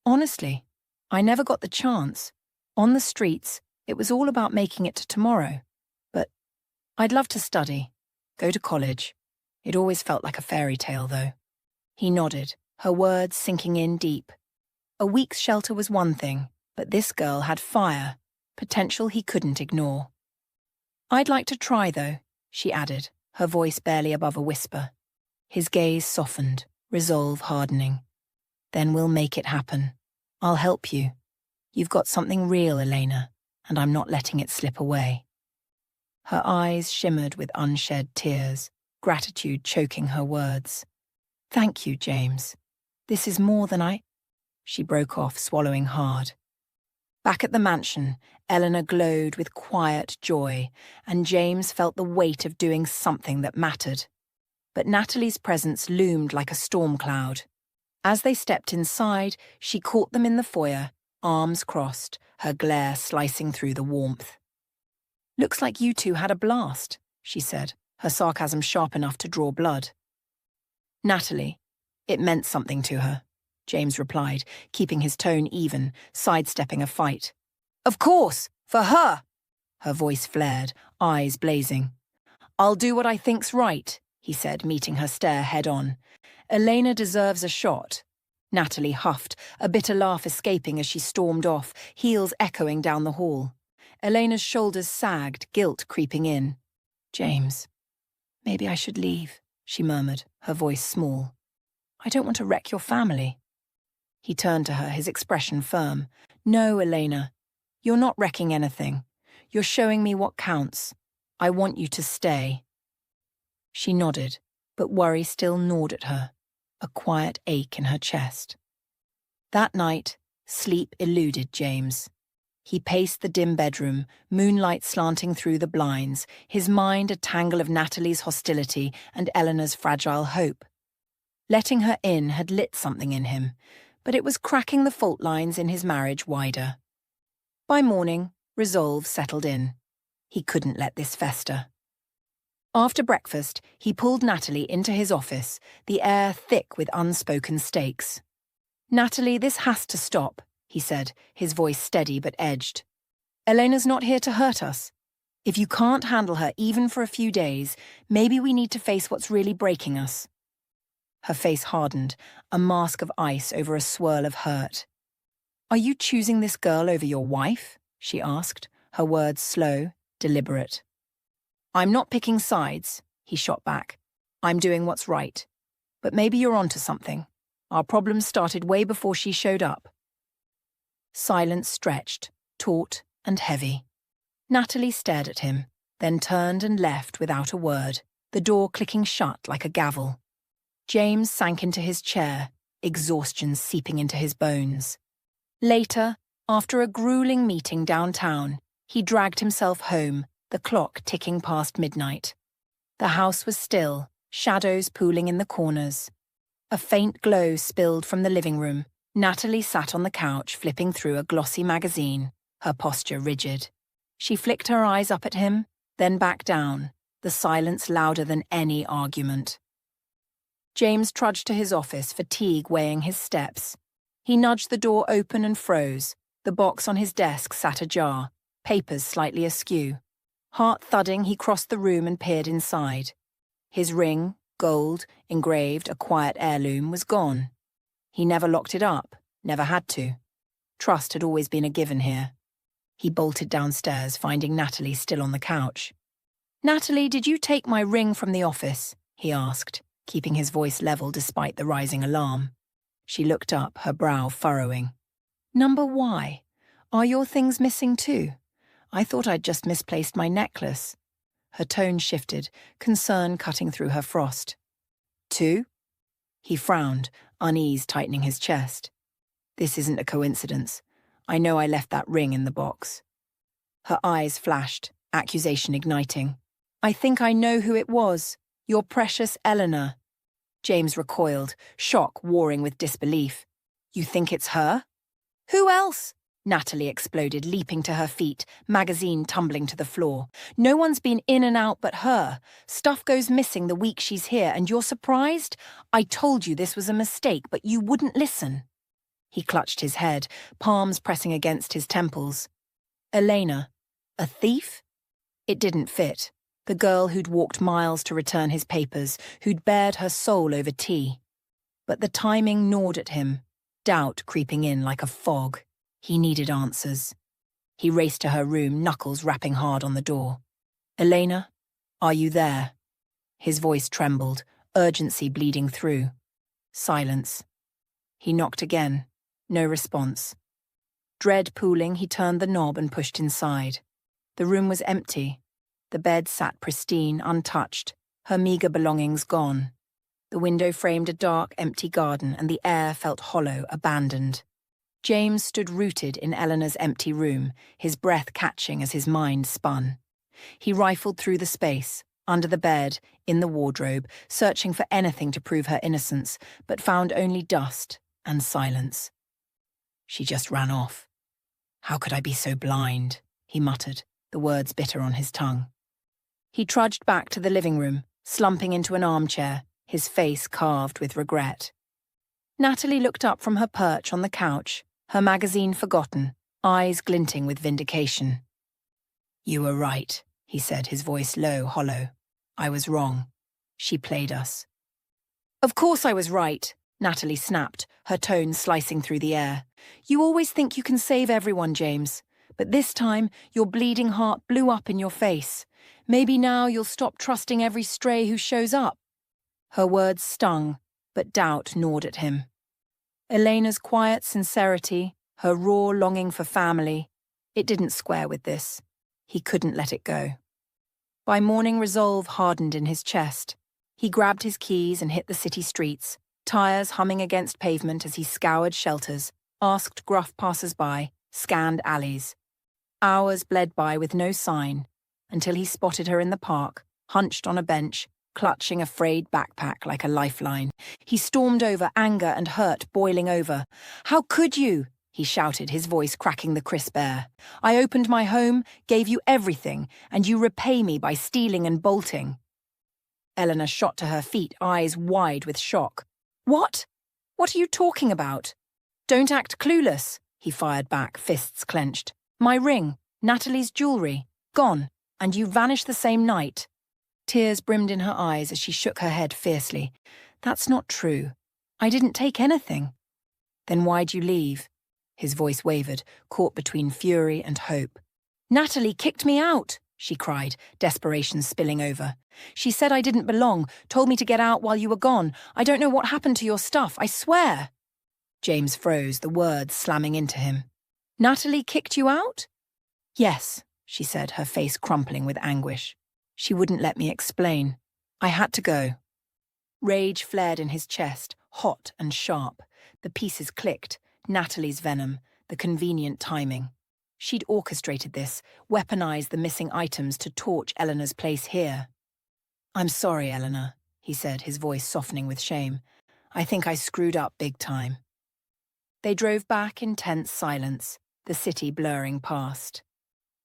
"Honestly, I never got the chance. On the streets, it was all about making it to tomorrow. But I'd love to study, go to college. It always felt like a fairy tale, though." He nodded, her words sinking in deep. A week's shelter was one thing, but this girl had fire, potential he couldn't ignore. "I'd like to try, though," she added, her voice barely above a whisper. His gaze softened, resolve hardening. "Then we'll make it happen. I'll help you. You've got something real, Elena, and I'm not letting it slip away. Her eyes shimmered with unshed tears, gratitude choking her words. Thank you, James. This is more than I... She broke off, swallowing hard. Back at the mansion, Eleanor glowed with quiet joy, and James felt the weight of doing something that mattered. But Natalie's presence loomed like a storm cloud. As they stepped inside, she caught them in the foyer, arms crossed, her glare slicing through the warmth. Looks like you two had a blast, she said, her sarcasm sharp enough to draw blood. Natalie, it meant something to her, James replied, keeping his tone even, sidestepping a fight. Of course, for her! Her voice flared, eyes blazing. I'll do what I think's right, he said, meeting her stare head-on. Elena deserves a shot. Natalie huffed, a bitter laugh escaping as she stormed off, heels echoing down the hall. Elena's shoulders sagged, guilt creeping in. James, maybe I should leave, she murmured, her voice small. I don't want to wreck your family. He turned to her, his expression firm. No, Elena, you're not wrecking anything. You're showing me what counts. I want you to stay. She nodded, but worry still gnawed at her, a quiet ache in her chest. That night, sleep eluded James. He paced the dim bedroom, moonlight slanting through the blinds, his mind a tangle of Natalie's hostility and Eleanor's fragile hope. Letting her in had lit something in him, but it was cracking the fault lines in his marriage wider. By morning, resolve settled in. He couldn't let this fester. After breakfast, he pulled Natalie into his office, the air thick with unspoken stakes. Natalie, this has to stop, he said, his voice steady but edged. Elena's not here to hurt us. If you can't handle her even for a few days, maybe we need to face what's really breaking us. Her face hardened, a mask of ice over a swirl of hurt. Are you choosing this girl over your wife? She asked, her words slow, deliberate. I'm not picking sides, he shot back. I'm doing what's right. But maybe you're onto something. Our problems started way before she showed up. Silence stretched, taut and heavy. Natalie stared at him, then turned and left without a word, the door clicking shut like a gavel. James sank into his chair, exhaustion seeping into his bones. Later, after a grueling meeting downtown, he dragged himself home, the clock ticking past midnight. The house was still, shadows pooling in the corners. A faint glow spilled from the living room. Natalie sat on the couch, flipping through a glossy magazine, her posture rigid. She flicked her eyes up at him, then back down, the silence louder than any argument. James trudged to his office, fatigue weighing his steps. He nudged the door open and froze. The box on his desk sat ajar, papers slightly askew. Heart thudding, he crossed the room and peered inside. His ring, gold, engraved, a quiet heirloom, was gone. He never locked it up, never had to. Trust had always been a given here. He bolted downstairs, finding Natalie still on the couch. Natalie, did you take my ring from the office? He asked, keeping his voice level despite the rising alarm. She looked up, her brow furrowing. Number Y? Are your things missing too? I thought I'd just misplaced my necklace. Her tone shifted, concern cutting through her frost. 2? He frowned, unease tightening his chest. This isn't a coincidence. I know I left that ring in the box. Her eyes flashed, accusation igniting. I think I know who it was. Your precious Eleanor. James recoiled, shock warring with disbelief. You think it's her? Who else? Natalie exploded, leaping to her feet, magazine tumbling to the floor. No one's been in and out but her. Stuff goes missing the week she's here, and you're surprised? I told you this was a mistake, but you wouldn't listen. He clutched his head, palms pressing against his temples. Elena, a thief? It didn't fit. The girl who'd walked miles to return his papers, who'd bared her soul over tea. But the timing gnawed at him, doubt creeping in like a fog. He needed answers. He raced to her room, knuckles rapping hard on the door. Elena, are you there? His voice trembled, urgency bleeding through. Silence. He knocked again. No response. Dread pooling, he turned the knob and pushed inside. The room was empty. The bed sat pristine, untouched, her meager belongings gone. The window framed a dark, empty garden, and the air felt hollow, abandoned. James stood rooted in Eleanor's empty room, his breath catching as his mind spun. He rifled through the space, under the bed, in the wardrobe, searching for anything to prove her innocence, but found only dust and silence. She just ran off. How could I be so blind? He muttered, the words bitter on his tongue. He trudged back to the living room, slumping into an armchair, his face carved with regret. Natalie looked up from her perch on the couch, her magazine forgotten, eyes glinting with vindication. "You were right," he said, his voice low, hollow. "I was wrong. She played us." "Of course I was right," Natalie snapped, her tone slicing through the air. "You always think you can save everyone, James. But this time, your bleeding heart blew up in your face. Maybe now you'll stop trusting every stray who shows up." Her words stung, but doubt gnawed at him. Elena's quiet sincerity, her raw longing for family, it didn't square with this. He couldn't let it go. By morning, resolve hardened in his chest. He grabbed his keys and hit the city streets, tires humming against pavement as he scoured shelters, asked gruff passers-by, scanned alleys. Hours bled by with no sign, until he spotted her in the park, hunched on a bench, clutching a frayed backpack like a lifeline. He stormed over, anger and hurt boiling over. "How could you?" he shouted, his voice cracking the crisp air. "I opened my home, gave you everything, and you repay me by stealing and bolting." Eleanor shot to her feet, eyes wide with shock. "What? What are you talking about?" "Don't act clueless," he fired back, fists clenched. "My ring, Natalie's jewelry, gone, and you vanished the same night." Tears brimmed in her eyes as she shook her head fiercely. "That's not true. I didn't take anything." "Then why'd you leave?" His voice wavered, caught between fury and hope. "Natalie kicked me out," she cried, desperation spilling over. "She said I didn't belong, told me to get out while you were gone. I don't know what happened to your stuff, I swear." James froze, the words slamming into him. "Natalie kicked you out?" "Yes," she said, her face crumpling with anguish. "She wouldn't let me explain. I had to go." Rage flared in his chest, hot and sharp. The pieces clicked, Natalie's venom, the convenient timing. She'd orchestrated this, weaponized the missing items to torch Eleanor's place here. "I'm sorry, Eleanor," he said, his voice softening with shame. "I think I screwed up big time." They drove back in tense silence, the city blurring past.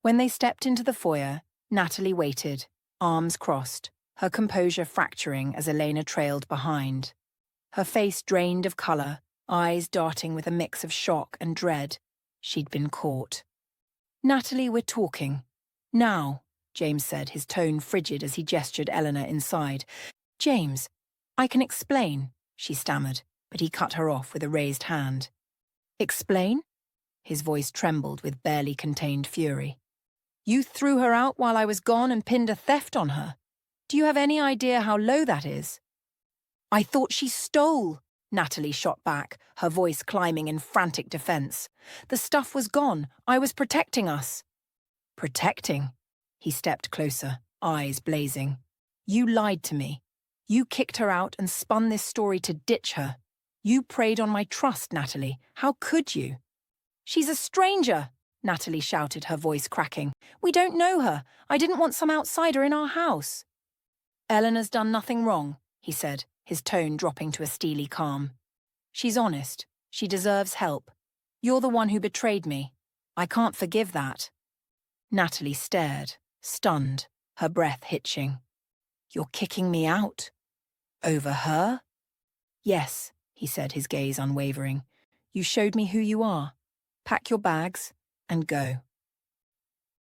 When they stepped into the foyer, Natalie waited, arms crossed, her composure fracturing as Elena trailed behind. Her face drained of colour, eyes darting with a mix of shock and dread. She'd been caught. "Natalie, we're talking. Now," James said, his tone frigid as he gestured Eleanor inside. "James, I can explain," she stammered, but he cut her off with a raised hand. "Explain?" His voice trembled with barely contained fury. "You threw her out while I was gone and pinned a theft on her. Do you have any idea how low that is?" "I thought she stole," Natalie shot back, her voice climbing in frantic defense. "The stuff was gone. I was protecting us." "Protecting?" He stepped closer, eyes blazing. "You lied to me. You kicked her out and spun this story to ditch her. You preyed on my trust, Natalie. How could you?" "She's a stranger," Natalie shouted, her voice cracking. "We don't know her. I didn't want some outsider in our house." "Eleanor's done nothing wrong," he said, his tone dropping to a steely calm. "She's honest. She deserves help. You're the one who betrayed me. I can't forgive that." Natalie stared, stunned, her breath hitching. "You're kicking me out? Over her?" "Yes," he said, his gaze unwavering. "You showed me who you are. Pack your bags and go."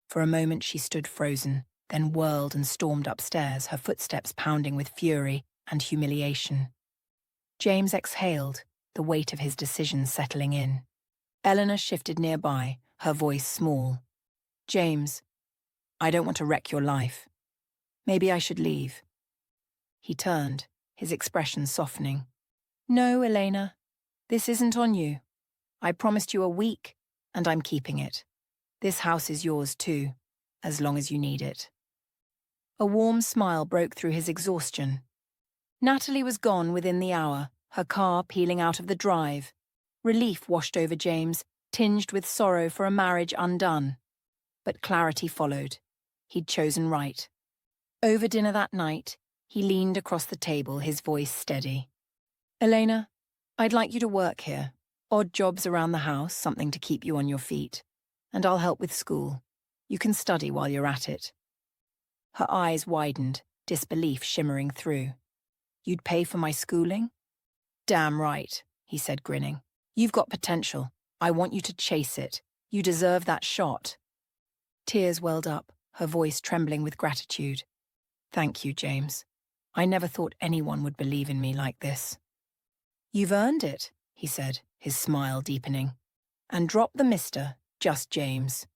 For a moment she stood frozen, then whirled and stormed upstairs, her footsteps pounding with fury and humiliation. James exhaled, the weight of his decision settling in. Eleanor shifted nearby, her voice small. "James, I don't want to wreck your life. Maybe I should leave." He turned, his expression softening. "No, Elena, this isn't on you. I promised you a week, and I'm keeping it. This house is yours too, as long as you need it." A warm smile broke through his exhaustion. Natalie was gone within the hour, her car peeling out of the drive. Relief washed over James, tinged with sorrow for a marriage undone. But clarity followed. He'd chosen right. Over dinner that night, he leaned across the table, his voice steady. "Elena, I'd like you to work here. Odd jobs around the house, something to keep you on your feet. And I'll help with school. You can study while you're at it." Her eyes widened, disbelief shimmering through. "You'd pay for my schooling?" "Damn right," he said, grinning. "You've got potential. I want you to chase it. You deserve that shot." Tears welled up, her voice trembling with gratitude. "Thank you, James. I never thought anyone would believe in me like this." "You've earned it," he said, his smile deepening. "And drop the mister, just James."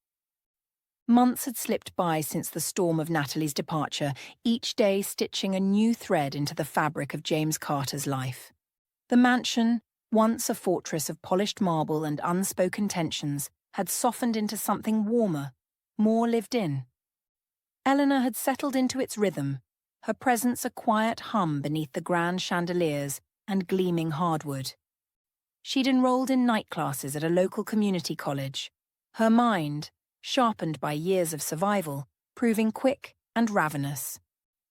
Months had slipped by since the storm of Natalie's departure, each day stitching a new thread into the fabric of James Carter's life. The mansion, once a fortress of polished marble and unspoken tensions, had softened into something warmer, more lived in. Eleanor had settled into its rhythm, her presence a quiet hum beneath the grand chandeliers and gleaming hardwood. She'd enrolled in night classes at a local community college, her mind, sharpened by years of survival, proving quick and ravenous.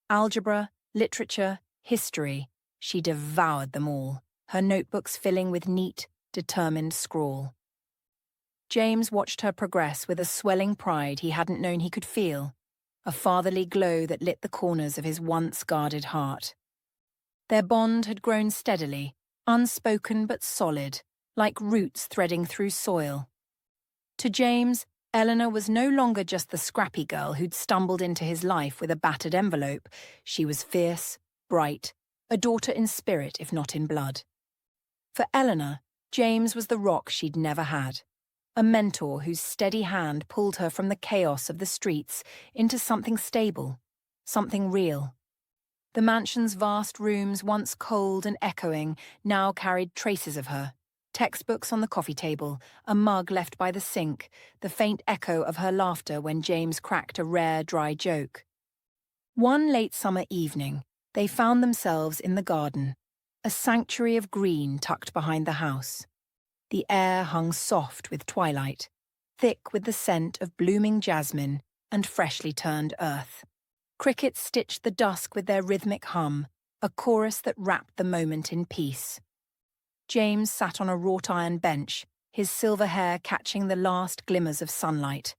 Algebra, literature, history, she devoured them all, her notebooks filling with neat, determined scrawl. James watched her progress with a swelling pride he hadn't known he could feel, a fatherly glow that lit the corners of his once guarded heart. Their bond had grown steadily, unspoken but solid, like roots threading through soil. To James, Eleanor was no longer just the scrappy girl who'd stumbled into his life with a battered envelope. She was fierce, bright, a daughter in spirit if not in blood. For Eleanor, James was the rock she'd never had, a mentor whose steady hand pulled her from the chaos of the streets into something stable, something real. The mansion's vast rooms, once cold and echoing, now carried traces of her. Textbooks on the coffee table, a mug left by the sink, the faint echo of her laughter when James cracked a rare, dry joke. One late summer evening, they found themselves in the garden, a sanctuary of green tucked behind the house. The air hung soft with twilight, thick with the scent of blooming jasmine and freshly turned earth. Crickets stitched the dusk with their rhythmic hum, a chorus that wrapped the moment in peace. James sat on a wrought-iron bench, his silver hair catching the last glimmers of sunlight,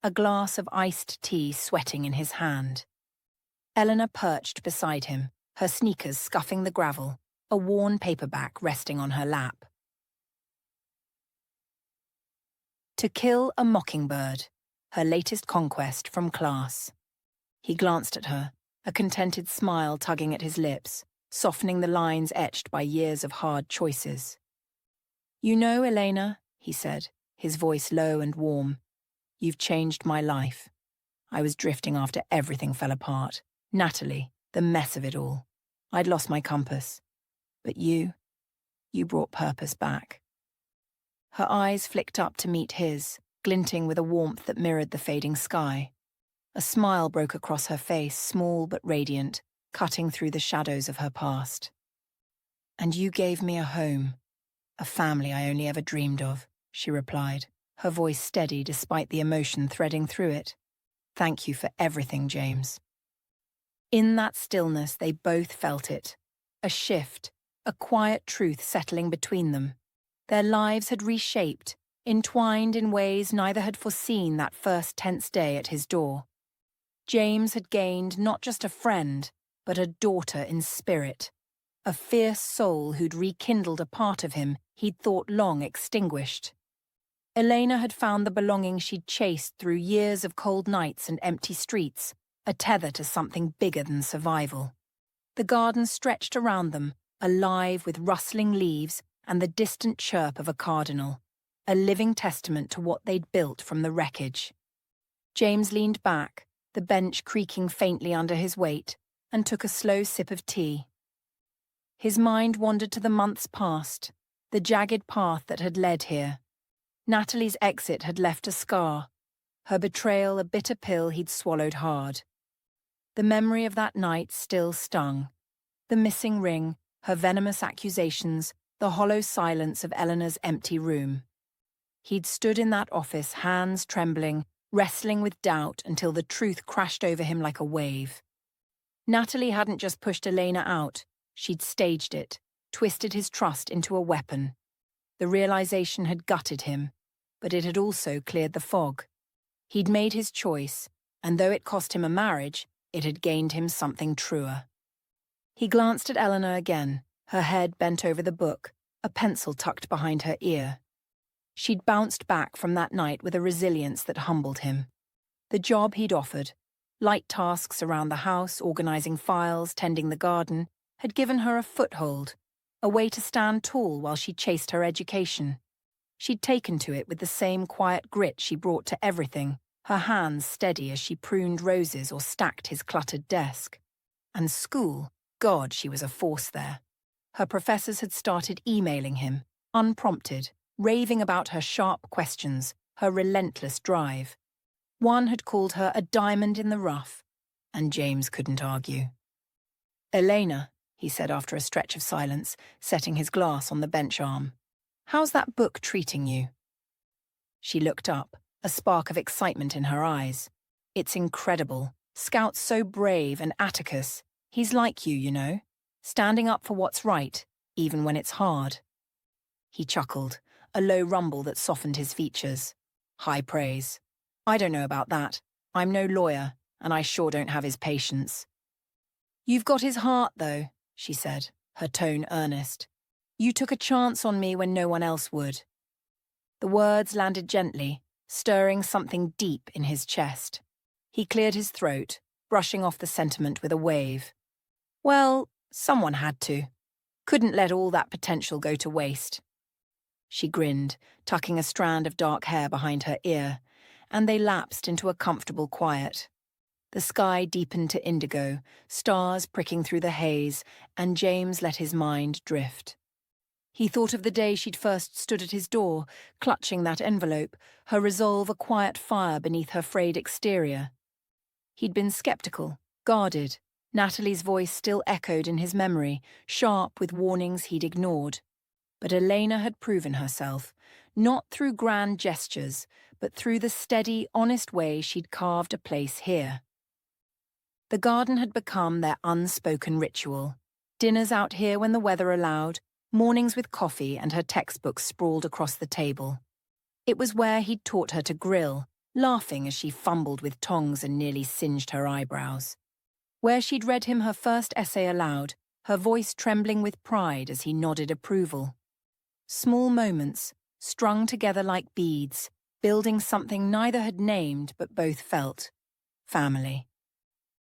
a glass of iced tea sweating in his hand. Eleanor perched beside him, her sneakers scuffing the gravel, a worn paperback resting on her lap. To Kill a Mockingbird, her latest conquest from class. He glanced at her, a contented smile tugging at his lips, softening the lines etched by years of hard choices. "You know, Elena," he said, his voice low and warm, "you've changed my life. I was drifting after everything fell apart. Natalie, the mess of it all. I'd lost my compass. But you brought purpose back." Her eyes flicked up to meet his, glinting with a warmth that mirrored the fading sky. A smile broke across her face, small but radiant, cutting through the shadows of her past. "And you gave me a home, a family I only ever dreamed of," she replied, her voice steady despite the emotion threading through it. "Thank you for everything, James." In that stillness, they both felt it. A shift, a quiet truth settling between them. Their lives had reshaped, entwined in ways neither had foreseen that first tense day at his door. James had gained not just a friend, but a daughter in spirit, a fierce soul who'd rekindled a part of him he'd thought long extinguished. Elena had found the belonging she'd chased through years of cold nights and empty streets, a tether to something bigger than survival. The garden stretched around them, alive with rustling leaves and the distant chirp of a cardinal, a living testament to what they'd built from the wreckage. James leaned back, the bench creaking faintly under his weight, and took a slow sip of tea. His mind wandered to the months past, the jagged path that had led here, Natalie's exit had left a scar, her betrayal a bitter pill he'd swallowed hard. The memory of that night still stung. The missing ring, her venomous accusations, the hollow silence of Eleanor's empty room. He'd stood in that office, hands trembling, wrestling with doubt until the truth crashed over him like a wave. Natalie hadn't just pushed Elena out, she'd staged it, twisted his trust into a weapon. The realization had gutted him, but it had also cleared the fog. He'd made his choice, and though it cost him a marriage, it had gained him something truer. He glanced at Eleanor again, her head bent over the book, a pencil tucked behind her ear. She'd bounced back from that night with a resilience that humbled him. The job he'd offered, light tasks around the house, organizing files, tending the garden, had given her a foothold, a way to stand tall while she chased her education. She'd taken to it with the same quiet grit she brought to everything, her hands steady as she pruned roses or stacked his cluttered desk. And school, God, she was a force there. Her professors had started emailing him, unprompted, raving about her sharp questions, her relentless drive. One had called her a diamond in the rough, and James couldn't argue. "Elena," he said after a stretch of silence, setting his glass on the bench arm, "how's that book treating you?" She looked up, a spark of excitement in her eyes. "It's incredible. Scout's so brave, and Atticus, he's like you know, standing up for what's right, even when it's hard." He chuckled, a low rumble that softened his features. "High praise. I don't know about that. I'm no lawyer, and I sure don't have his patience." "You've got his heart, though," she said, her tone earnest. "You took a chance on me when no one else would." The words landed gently, stirring something deep in his chest. He cleared his throat, brushing off the sentiment with a wave. "Well, someone had to. Couldn't let all that potential go to waste." She grinned, tucking a strand of dark hair behind her ear, and they lapsed into a comfortable quiet. The sky deepened to indigo, stars pricking through the haze, and James let his mind drift. He thought of the day she'd first stood at his door, clutching that envelope, her resolve a quiet fire beneath her frayed exterior. He'd been skeptical, guarded. Natalie's voice still echoed in his memory, sharp with warnings he'd ignored. But Elena had proven herself, not through grand gestures, but through the steady, honest way she'd carved a place here. The garden had become their unspoken ritual. Dinners out here when the weather allowed, mornings with coffee and her textbooks sprawled across the table. It was where he'd taught her to grill, laughing as she fumbled with tongs and nearly singed her eyebrows. Where she'd read him her first essay aloud, her voice trembling with pride as he nodded approval. Small moments, strung together like beads, building something neither had named but both felt. Family.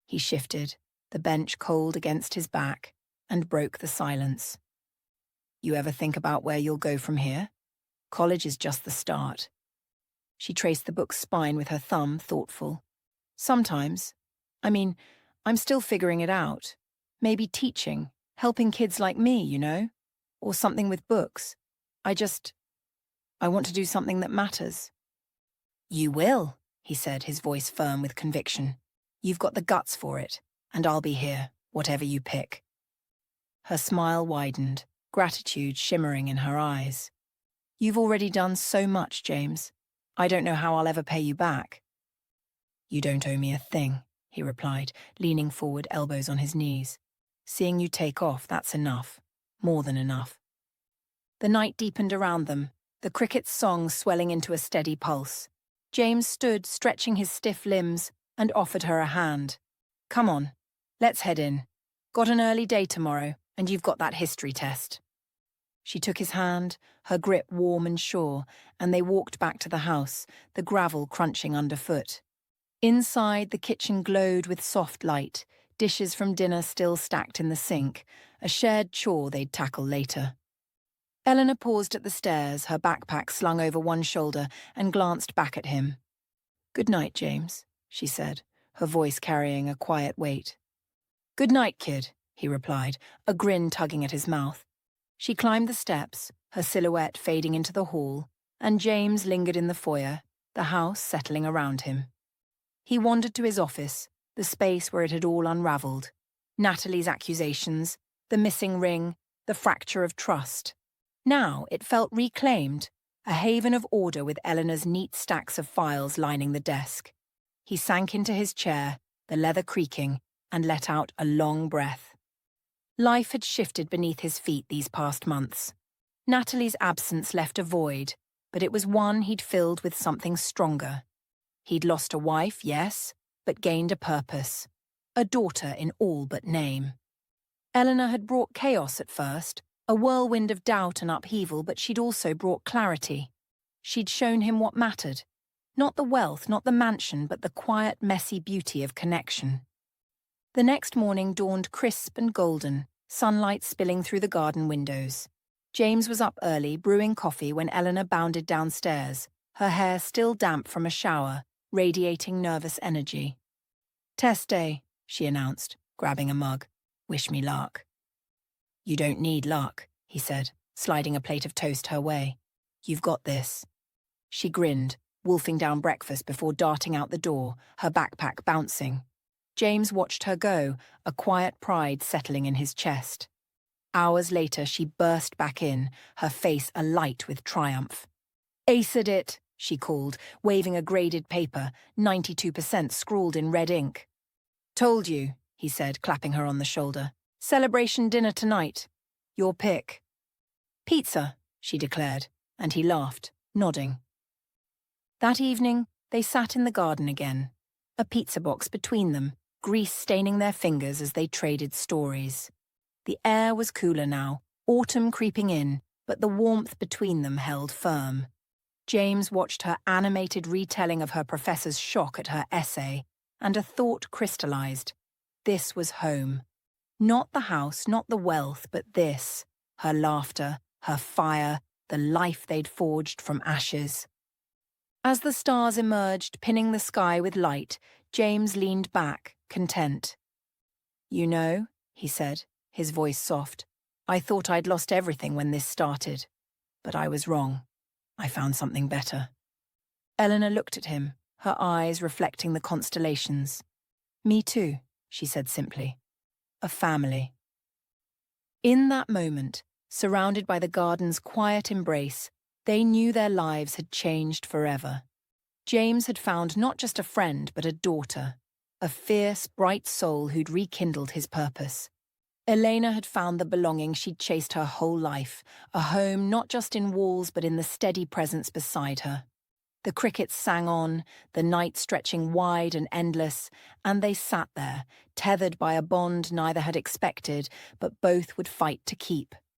He shifted, the bench cold against his back, and broke the silence. "You ever think about where you'll go from here? College is just the start." She traced the book's spine with her thumb, thoughtful. "Sometimes. I'm still figuring it out. Maybe teaching, helping kids like me, you know? Or something with books. I want to do something that matters." "You will," he said, his voice firm with conviction. "You've got the guts for it, and I'll be here, whatever you pick." Her smile widened, gratitude shimmering in her eyes. "You've already done so much, James. I don't know how I'll ever pay you back." "You don't owe me a thing," he replied, leaning forward, elbows on his knees. "Seeing you take off, that's enough. More than enough." The night deepened around them, the cricket's song swelling into a steady pulse. James stood, stretching his stiff limbs, and offered her a hand. "Come on, let's head in. Got an early day tomorrow, and you've got that history test." She took his hand, her grip warm and sure, and they walked back to the house, the gravel crunching underfoot. Inside, the kitchen glowed with soft light, dishes from dinner still stacked in the sink, a shared chore they'd tackle later. Eleanor paused at the stairs, her backpack slung over one shoulder, and glanced back at him. "Good night, James," she said, her voice carrying a quiet weight. "Good night, kid," he replied, a grin tugging at his mouth. She climbed the steps, her silhouette fading into the hall, and James lingered in the foyer, the house settling around him. He wandered to his office, the space where it had all unraveled. Natalie's accusations, the missing ring, the fracture of trust. Now it felt reclaimed, a haven of order with Eleanor's neat stacks of files lining the desk. He sank into his chair, the leather creaking, and let out a long breath. Life had shifted beneath his feet these past months. Natalie's absence left a void, but it was one he'd filled with something stronger. He'd lost a wife, yes, but gained a purpose. A daughter in all but name. Eleanor had brought chaos at first, a whirlwind of doubt and upheaval, but she'd also brought clarity. She'd shown him what mattered. Not the wealth, not the mansion, but the quiet, messy beauty of connection. The next morning dawned crisp and golden, sunlight spilling through the garden windows. James was up early, brewing coffee when Eleanor bounded downstairs, her hair still damp from a shower, radiating nervous energy. "Test day," she announced, grabbing a mug. "Wish me luck." "You don't need luck," he said, sliding a plate of toast her way. "You've got this." She grinned, wolfing down breakfast before darting out the door, her backpack bouncing. James watched her go, a quiet pride settling in his chest. Hours later, she burst back in, her face alight with triumph. "Aced it," she called, waving a graded paper, 92% scrawled in red ink. "Told you," he said, clapping her on the shoulder. "Celebration dinner tonight. Your pick." "Pizza," she declared, and he laughed, nodding. That evening, they sat in the garden again, a pizza box between them, grease staining their fingers as they traded stories. The air was cooler now, autumn creeping in, but the warmth between them held firm. James watched her animated retelling of her professor's shock at her essay, and a thought crystallized. This was home. Not the house, not the wealth, but this, her laughter, her fire, the life they'd forged from ashes. As the stars emerged, pinning the sky with light, James leaned back, content. "You know," he said, his voice soft, "I thought I'd lost everything when this started. But I was wrong. I found something better." Eleanor looked at him, her eyes reflecting the constellations. "Me too," she said simply. "A family." In that moment, surrounded by the garden's quiet embrace, they knew their lives had changed forever. James had found not just a friend, but a daughter, a fierce, bright soul who'd rekindled his purpose. Elena had found the belonging she'd chased her whole life, a home not just in walls but in the steady presence beside her. The crickets sang on, the night stretching wide and endless, and they sat there, tethered by a bond neither had expected, but both would fight to keep.